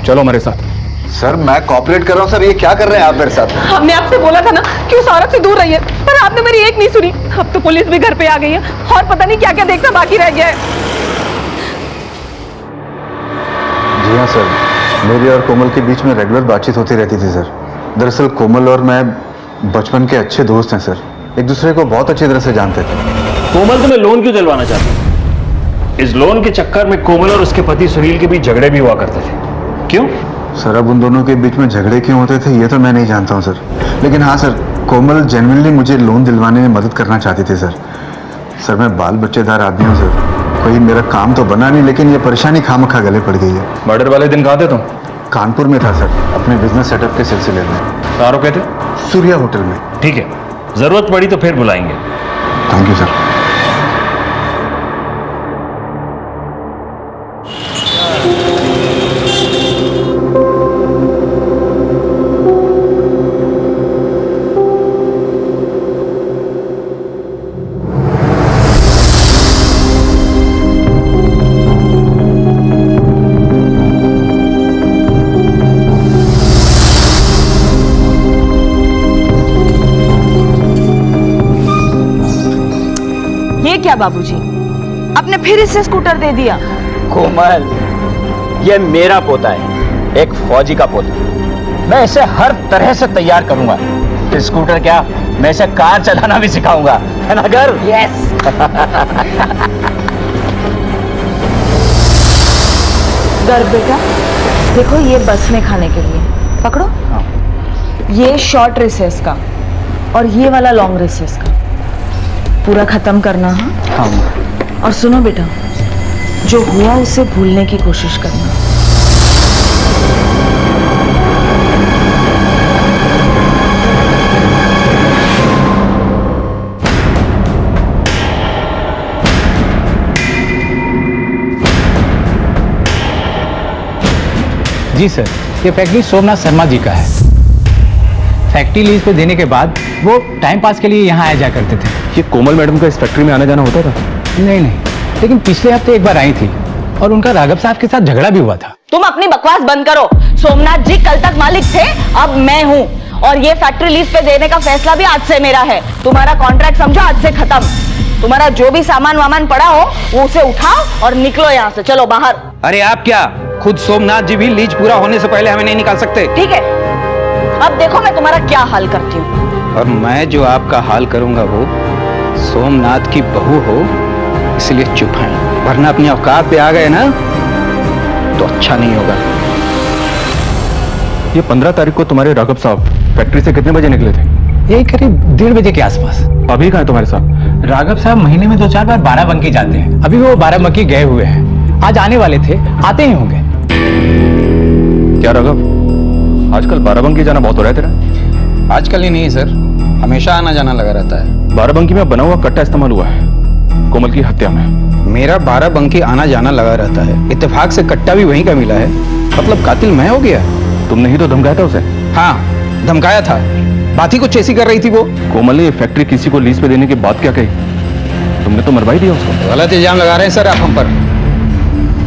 चलो हमारे साथ। सर मैं कॉपरेट कर रहा हूँ सर, ये क्या कर रहे हैं आप मेरे साथ? हमने आपसे बोला था ना कि उस औरत से दूर रहिए, पर आपने मेरी एक नहीं सुनी। अब तो पुलिस भी घर पे आ गई है और पता नहीं क्या क्या देखना बाकी रह गया है। जी हाँ सर, मेरी और कोमल के बीच में रेगुलर बातचीत होती रहती थी सर। दरअसल कोमल और मैं बचपन के अच्छे दोस्त हैं सर, एक दूसरे को बहुत अच्छी तरह से जानते थे। कोमल तुम्हें लोन क्यों दिलवाना चाहती है? इस लोन के चक्कर में कोमल और उसके पति सुनील के बीच झगड़े भी हुआ करते थे, क्यों? सर अब उन दोनों के बीच में झगड़े क्यों होते थे ये तो मैं नहीं जानता हूँ सर, लेकिन हाँ सर कोमल जेन्युइनली मुझे लोन दिलवाने में मदद करना चाहती थी सर। सर मैं बाल बच्चेदार आदमी हूँ सर, कोई मेरा काम तो बना नहीं, लेकिन ये परेशानी खामखा गले पड़ गई है। मर्डर वाले दिन कहाँ थे तुम? कानपुर में था सर, अपने बिजनेस सेटअप के सिलसिले में। कहाँ रुके थे? सूर्या होटल में। ठीक है, जरूरत पड़ी तो फिर बुलाएंगे। Thank you sir. क्या बाबूजी, आपने फिर इसे स्कूटर दे दिया? कोमल, ये मेरा पोता है, एक फौजी का पोता। मैं इसे हर तरह से तैयार करूंगा। स्कूटर क्या, मैं इसे कार चलाना भी सिखाऊंगा, है ना गर्व? यस। गर्व बेटा, देखो ये बस में खाने के लिए पकड़ो। ये शॉर्ट रिसेस का और ये वाला लॉन्ग रिसेस का पूरा खत्म करना। हाँ और सुनो बेटा, जो हुआ उसे भूलने की कोशिश करना। जी सर, ये फैक्ट्री सोमनाथ शर्मा जी का है। फैक्ट्री लीज पे देने के बाद वो टाइम पास के लिए यहाँ आया जाया करते थे। ये कोमल मैडम का इस फैक्ट्री में आना जाना होता था? नहीं, लेकिन पिछले हफ्ते एक बार आई थी और उनका राघव साहब के साथ झगड़ा भी हुआ था। तुम अपनी बकवास बंद करो। सोमनाथ जी कल तक मालिक थे, अब मैं हूँ और ये फैक्ट्री लीज पे देने का फैसला भी आज से मेरा है। तुम्हारा कॉन्ट्रैक्ट समझो आज से खत्म। तुम्हारा जो भी सामान वामान पड़ा हो वो उसे उठाओ और निकलो यहाँ से, चलो बाहर। अरे आप क्या, खुद सोमनाथ जी भी लीज पूरा होने से पहले हमें नहीं निकाल सकते? ठीक है, अब देखो मैं तुम्हारा क्या हाल करती हूँ। और मैं जो आपका हाल करूंगा वो सोमनाथ की बहू हो, इसलिए चुप हैं, वरना अपनी औकात पे आ गए ना तो अच्छा नहीं होगा। ये 15 तारीख को तुम्हारे राघव साहब फैक्ट्री से कितने बजे निकले थे? यही करीब 1:30 बजे के आसपास। अभी कहाँ है तुम्हारे साथ? राघव साहब महीने में 2-4 बार बाराबंकी जाते हैं। अभी वो बाराबंकी गए हुए हैं, आज आने वाले थे, आते ही होंगे। क्या राघव, आजकल बाराबंकी जाना बहुत हो रहा है तेरा? आजकल ही नहीं सर, हमेशा आना जाना लगा रहता है। बाराबंकी में बना हुआ कट्टा इस्तेमाल हुआ है कोमल की हत्या में। मेरा बाराबंकी आना जाना लगा रहता है, इत्तेफाक से कट्टा भी वहीं का मिला है। मतलब कातिल मैं हो गया? तुमने ही तो धमकाया था उसे। हाँ धमकाया था, बात ही कुछ ऐसी कर रही थी वो। कोमल ने ये फैक्ट्री किसी को लीज पे देने की बात क्या कही? तुमने तो मरवा ही दिया उसको। गलत इल्जाम लगा रहे हैं सर आप हम पर।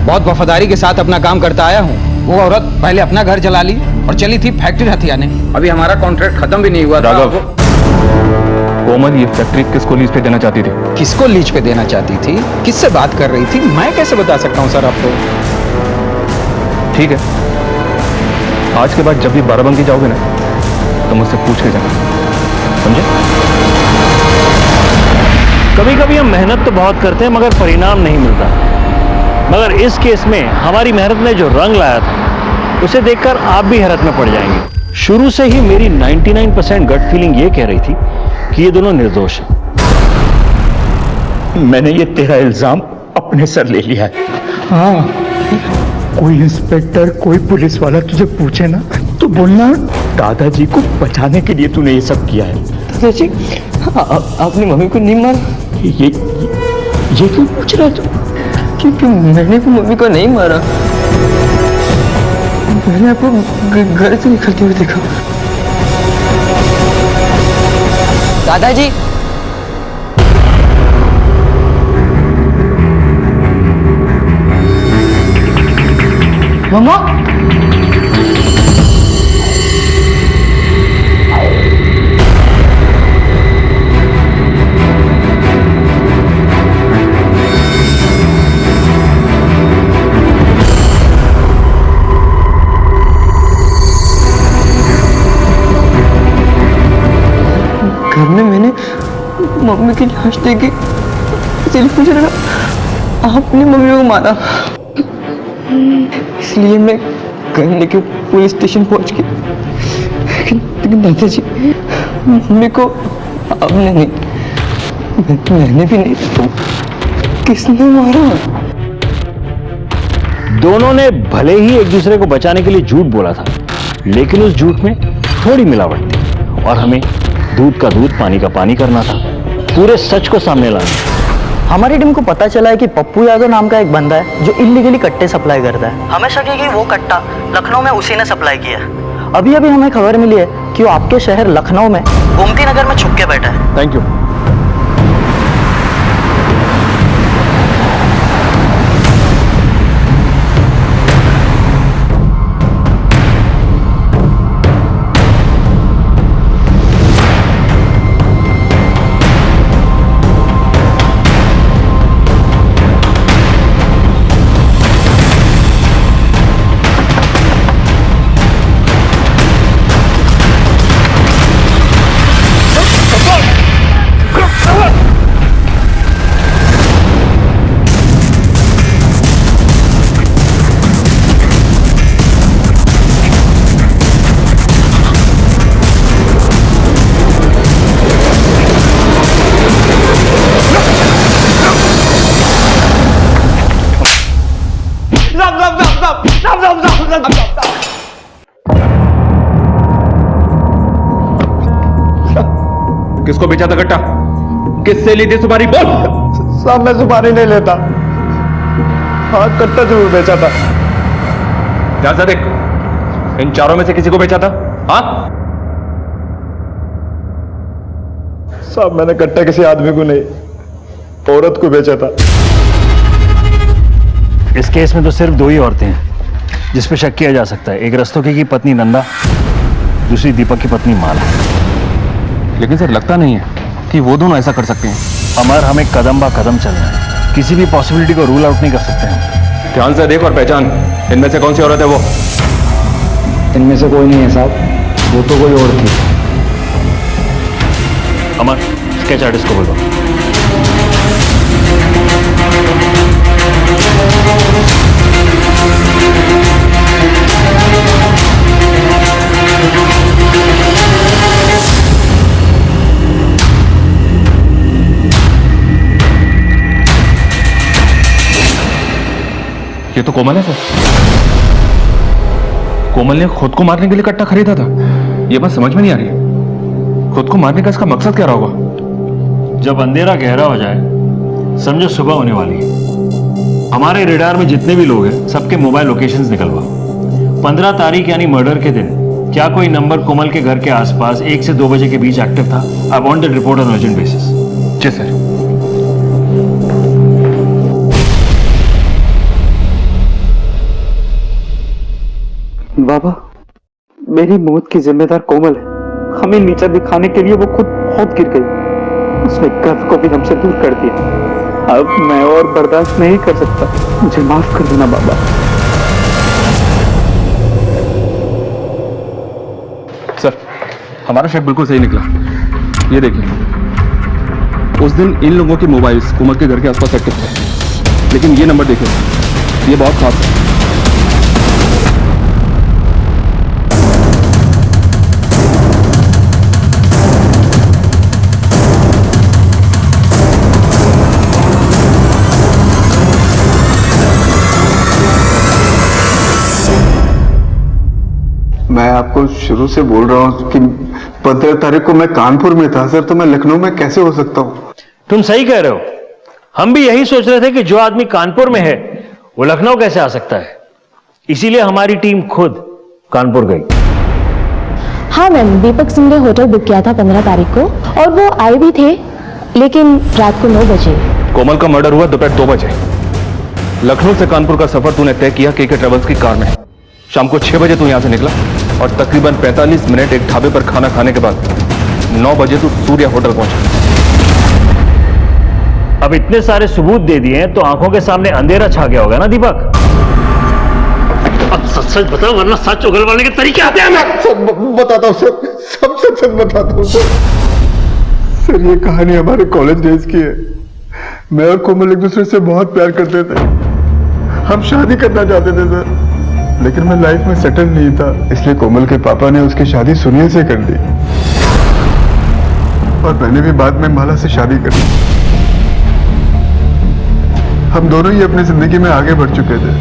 बहुत वफादारी के साथ अपना काम करता आया हूँ। वो औरत पहले अपना घर जला ली, और चली थी फैक्ट्री हथियाने। अभी हमारा कॉन्ट्रैक्ट खत्म भी नहीं हुआ था। राघव, कोमल ये फैक्ट्री किसको लीज पे देना चाहती थी? किसको लीज पे देना चाहती थी, किससे बात कर रही थी, मैं कैसे बता सकता हूँ सर आपको। ठीक है, आज के बाद जब भी बाराबंकी जाओगे ना तो मुझसे पूछ के जाना, समझे? कभी कभी हम मेहनत तो बहुत करते हैं मगर परिणाम नहीं मिलता। मगर इस केस में हमारी मेहनत ने जो रंग लाया था उसे देखकर आप भी हैरत में पड़ जाएंगे। शुरू से ही मेरी 99% गट फीलिंग ये कह रही थी कि ये दोनों निर्दोष हैं। मैंने ये तेरा इल्जाम अपने सर ले लिया है। हाँ, कोई इंस्पेक्टर कोई पुलिस वाला तुझे पूछे ना तो बोलना दादाजी को बचाने के लिए तूने ये सब किया है। दादाजी आपने मम्मी को नहीं मारा? ये क्यों पूछ रहा है तू? क्योंकि मैंने तो मम्मी को नहीं मारा, मैंने आपको घर से निकलते हुए देखा। दादाजी, मम्मा, घर में मैंने मम्मी की लाश देखी, इसलिए पूछ रहा आपने मम्मी को मारा। इसलिए मैं घर लेके पुलिस स्टेशन पहुंच गया। लेकिन दादाजी, मम्मी को आपने नहीं, मैंने भी नहीं, तो किसने मारा? दोनों ने भले ही एक दूसरे को बचाने के लिए झूठ बोला था, लेकिन उस झूठ में थोड़ी मिलावट थी और हमें दूध का दूध पानी का पानी करना था, पूरे सच को सामने लाना। हमारी टीम को पता चला है कि पप्पू यादव नाम का एक बंदा है जो इल्लीगली कट्टे सप्लाई करता है। हमें शक है कि वो कट्टा लखनऊ में उसी ने सप्लाई किया है। अभी अभी हमें खबर मिली है कि वो आपके शहर लखनऊ में गोमती नगर में छुप के बैठा है। Thank you. किसको बेचा था कट्टा? किससे ली थी सुपारी? बोल। साहब, मैं सुपारी नहीं लेता। हाँ, कट्टा जरूर बेचा था। ध्यान से देख, इन चारों में से किसी को बेचा था? हाँ साहब, मैंने कट्टा किसी आदमी को नहीं, औरत को बेचा था। इस केस में तो सिर्फ दो ही औरतें हैं जिस पे शक किया जा सकता है। एक रस्तोगी की पत्नी नंदा, दूसरी दीपक की पत्नी माला। लेकिन सर, लगता नहीं है कि वो दोनों ऐसा कर सकते हैं। अमर, हमें कदम बा कदम चलना है, किसी भी पॉसिबिलिटी को रूल आउट नहीं कर सकते हम। ध्यान से देख और पहचान, इनमें से कौन सी औरत है वो? इनमें से कोई नहीं है साहब, वो तो कोई और थी। अमर, स्केच आर्टिस्ट को बोलो। ये तो कोमल है सर। कोमल ने खुद को मारने के लिए कट्टा खरीदा था। ये बात समझ में नहीं आ रही। खुद को मारने का इसका मकसद क्या रहा होगा? जब अंधेरा गहरा हो जाए, समझो सुबह होने वाली है। हमारे रेडार में जितने भी लोग हैं, सबके मोबाइल लोकेशंस निकलवा। 15 तारीख यानी मर्डर के दिन क्या कोई नंबर कोमल के घर के आसपास 1 से 2 बजे के बीच एक्टिव था? I want that report on urgent basis. जी सर। बाबा, मेरी मौत की जिम्मेदार कोमल है। हमें नीचा दिखाने के लिए वो खुद बहुत गिर गई। उसने गर्व को भी हमसे दूर कर दिया। अब मैं और बर्दाश्त नहीं कर सकता। मुझे माफ कर देना बाबा। सर, हमारा शक बिल्कुल सही निकला। ये देखिए, उस दिन इन लोगों के मोबाइल्स कोमल के घर के आसपास एक्टिव थे, लेकिन ये नंबर देखिए, ये बहुत खास है। मैं आपको शुरू से बोल रहा हूँ कि 15 तारीख को मैं कानपुर में था सर, तो मैं लखनऊ में कैसे हो सकता हूँ? तुम सही कह रहे हो। हम भी यही सोच रहे थे कि जो आदमी कानपुर में है वो लखनऊ कैसे आ सकता है। इसीलिए हमारी टीम खुद कानपुर गई। हाँ मैम, दीपक सिंह ने होटल बुक किया था 15 तारीख को और वो आए भी थे, लेकिन रात को 9 बजे। कोमल का मर्डर हुआ दोपहर 2 बजे। लखनऊ से कानपुर का सफर तूने तय किया केके ट्रेवल्स की कार में। शाम को 6 बजे तू यहां से निकला और तकरीबन 45 मिनट एक ढाबे पर खाना खाने के बाद 9 बजे तू सूर्या होटल पहुंचा। अब इतने सारे सबूत दे दिए हैं तो आंखों के सामने अंधेरा छा गया होगा ना दीपक? अब सच सच बताओ, वरना सच उगलवाने के तरीके आते हैं। मैं सब बताता हूँ सर, सब सच बताता हूँ सर। सर, ये कहानी हमारे कॉलेज डेज की है। मैं और कोमल एक दूसरे से बहुत प्यार करते थे। हम शादी करना चाहते थे सर, लेकिन मैं लाइफ में सेटल नहीं था, इसलिए कोमल के पापा ने उसकी शादी सुनील से कर दी और मैंने भी बाद में माला से शादी कर दी। हम दोनों ही अपनी जिंदगी में आगे बढ़ चुके थे,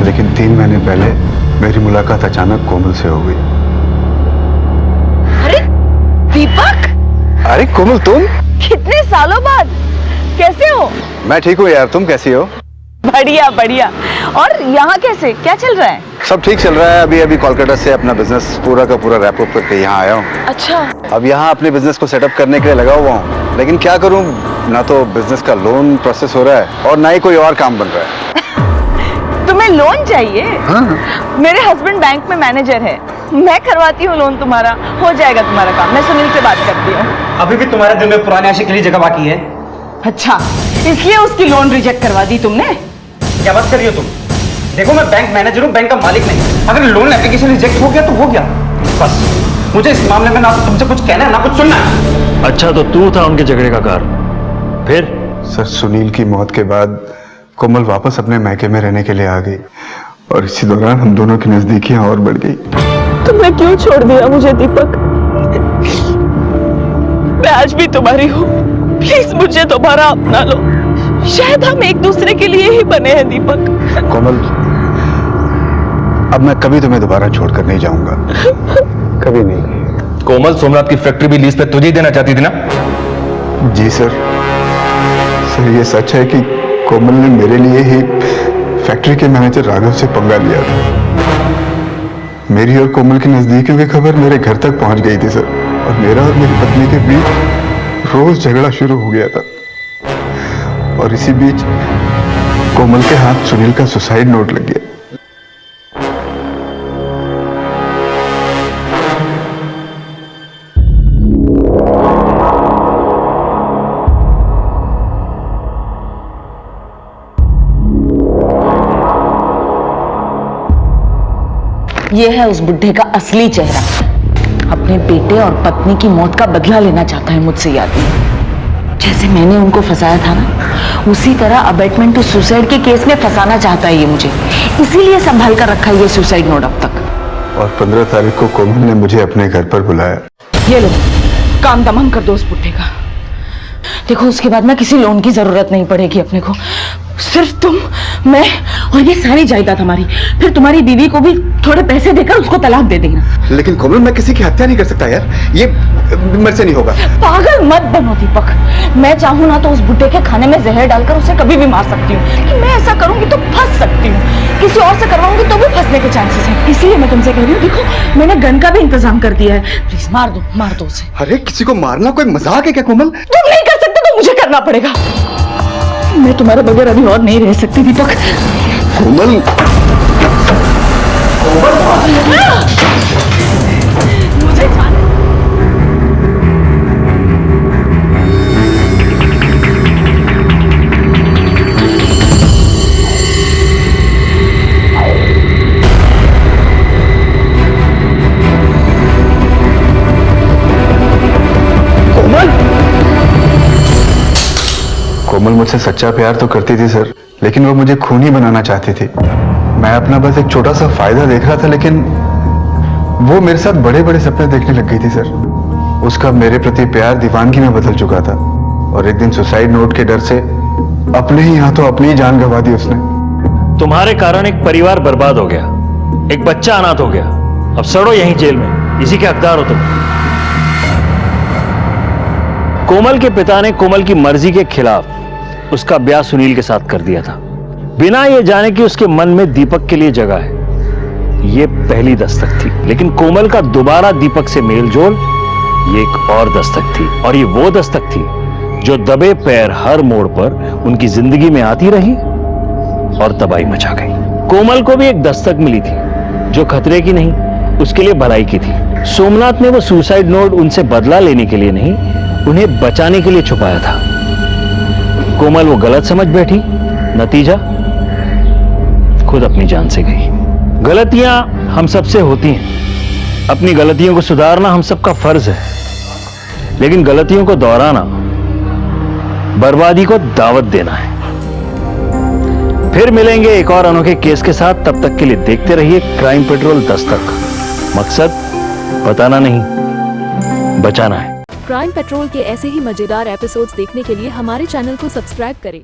लेकिन 3 महीने पहले मेरी मुलाकात अचानक कोमल से हो गई। अरे दीपक, अरे कोमल, तुम कितने सालों बाद कैसे हो? मैं ठीक हूँ यार, तुम कैसी हो? बढ़िया बढ़िया। और यहाँ कैसे, क्या चल रहा है? सब ठीक चल रहा है। अभी कोलकाता से अपना बिजनेस पूरा का पूरा रैप अप करके यहाँ आया हूँ। अच्छा। अब यहाँ अपने बिजनेस को सेटअप करने के लिए लगा हुआ हूँ, लेकिन क्या करूँ, ना तो बिजनेस का लोन प्रोसेस हो रहा है और ना ही कोई और काम बन रहा है। तुम्हें लोन चाहिए? हाँ। मेरे हस्बैंड बैंक में मैनेजर है, मैं करवाती हूँ लोन, तुम्हारा हो जाएगा तुम्हारा काम। मैं सुनील से बात करती हूँ। अभी भी तुम्हारे दिल में पुराने आशिक के लिए जगह बाकी है? अच्छा, इसलिए उसकी लोन रिजेक्ट करवा दी तुमने? क्या बात कर रही हो तुम? देखो, मैं बैंक मैनेजर हूँ, बैंक का मालिक नहीं। अगर लोन एप्लीकेशन रिजेक्ट हो गया तो हो गया, बस। मुझे इस मामले में ना तुमसे कुछ कहना है ना कुछ सुनना है। अच्छा, तो तू था उनके झगड़े का कारण? फिर? सर, सुनील की मौत के बाद कोमल वापस अपने मायके में रहने के लिए आ गई और इसी दौरान हम दोनों की नजदीकियां और बढ़ गई। तुमने क्यों छोड़ दिया मुझे दीपक? मैं आज भी तुम्हारी हूँ, प्लीज मुझे दोबारा अपना लो। शायद हम एक दूसरे के लिए ही बने हैं दीपक। कोमल, अब मैं कभी तुम्हें दोबारा छोड़कर नहीं जाऊंगा, कभी नहीं। कोमल सोमनाथ की फैक्ट्री भी लीज पे तुझे ही देना चाहती थी ना? जी सर। सर, ये सच है कि कोमल ने मेरे लिए ही फैक्ट्री के मैनेजर राघव से पंगा लिया था। मेरी और कोमल की नजदीकियों की खबर मेरे घर तक पहुंच गई थी सर, और मेरा और मेरी पत्नी के बीच रोज झगड़ा शुरू हो गया था। और इसी बीच कोमल के हाथ सुनील का सुसाइड नोट लग गया। ये है उस बुढ़े का असली चेहरा। अपने बेटे और पत्नी की मौत का बदला लेना चाहता है मुझसे, याद नहीं? जैसे मैंने उनको फंसाया था ना, उसी तरह अबेटमेंट टू सुसाइड के केस में फंसाना चाहता है ये मुझे। इसीलिए संभाल कर रखा है ये सुसाइड नोट अब तक। और 15 तारीख को कोमल ने मुझे अपने घर पर बुलाया। ये लो, काम तमाम कर दो उस बुढ़े का। देखो, उसके बाद ना किसी लोन की जरूरत नहीं पड़ेगी अपने को। सिर्फ तुम, मैं और ये सारी जायदाद हमारी। फिर तुम्हारी बीवी को भी थोड़े पैसे देकर उसको तलाक दे देना। लेकिन कोमल, मैं किसी की हत्या नहीं कर सकता यार, ये मेरे से नहीं होगा। पागल मत बनो दीपक। मैं चाहूँ ना तो उस बुड्ढे के खाने में जहर डालकर उसे कभी भी मार सकती हूँ, लेकिन मैं ऐसा करूंगी तो फंस सकती हूँ। किसी और से करवाऊंगी तो भी फंसने के चांसेस हैं। इसीलिए मैं तुमसे कह रही हूँ, देखो मैंने गन का भी इंतजाम कर दिया है। प्लीज मार दो उसे। अरे, किसी को मारना कोई मजाक है क्या कोमल? तुम नहीं कर सकते तो मुझे करना पड़ेगा। मैं तुम्हारे बगैर अभी और नहीं रह सकती दीपक। कोमल, मुझे जाने कोमल मुझसे सच्चा प्यार तो करती थी सर, लेकिन वो मुझे खूनी बनाना चाहती थी। मैं अपना बस एक छोटा सा फायदा देख रहा था, लेकिन वो मेरे साथ बड़े बड़े सपने देखने लग गई थी सर। उसका मेरे प्रति प्यार दीवानगी में बदल चुका था, और एक दिन सुसाइड नोट के डर से अपने ही हाथों अपनी ही जान गंवा दी उसने। तुम्हारे कारण एक परिवार बर्बाद हो गया, एक बच्चा अनाथ हो गया। अब सड़ो यहीं जेल में, इसी के हकदार हो तुम। कोमल के पिता ने कोमल की मर्जी के खिलाफ उसका ब्याह सुनील के साथ कर दिया था, बिना ये जाने कि उसके मन में दीपक के लिए जगह है। ये पहली दस्तक थी, लेकिन कोमल का दोबारा दीपक से मेल जोल ये एक और दस्तक थी, और ये वो दस्तक थी जो दबे पैर हर मोड़ पर उनकी जिंदगी में आती रही और तबाही मचा गई। कोमल को भी एक दस्तक मिली थी जो खतरे की नहीं, उसके लिए भलाई की थी। सोमनाथ ने वो सुसाइड नोट उनसे बदला लेने के लिए नहीं, उन्हें बचाने के लिए छुपाया था। कोमल वो गलत समझ बैठी, नतीजा खुद अपनी जान से गई। गलतियां हम सबसे होती हैं, अपनी गलतियों को सुधारना हम सबका फर्ज है, लेकिन गलतियों को दोहराना बर्बादी को दावत देना है। फिर मिलेंगे एक और अनोखे केस के साथ, तब तक के लिए देखते रहिए क्राइम पेट्रोल दस्तक। मकसद बताना नहीं, बचाना है। क्राइम पेट्रोल के ऐसे ही मजेदार एपिसोड्स देखने के लिए हमारे चैनल को सब्सक्राइब करें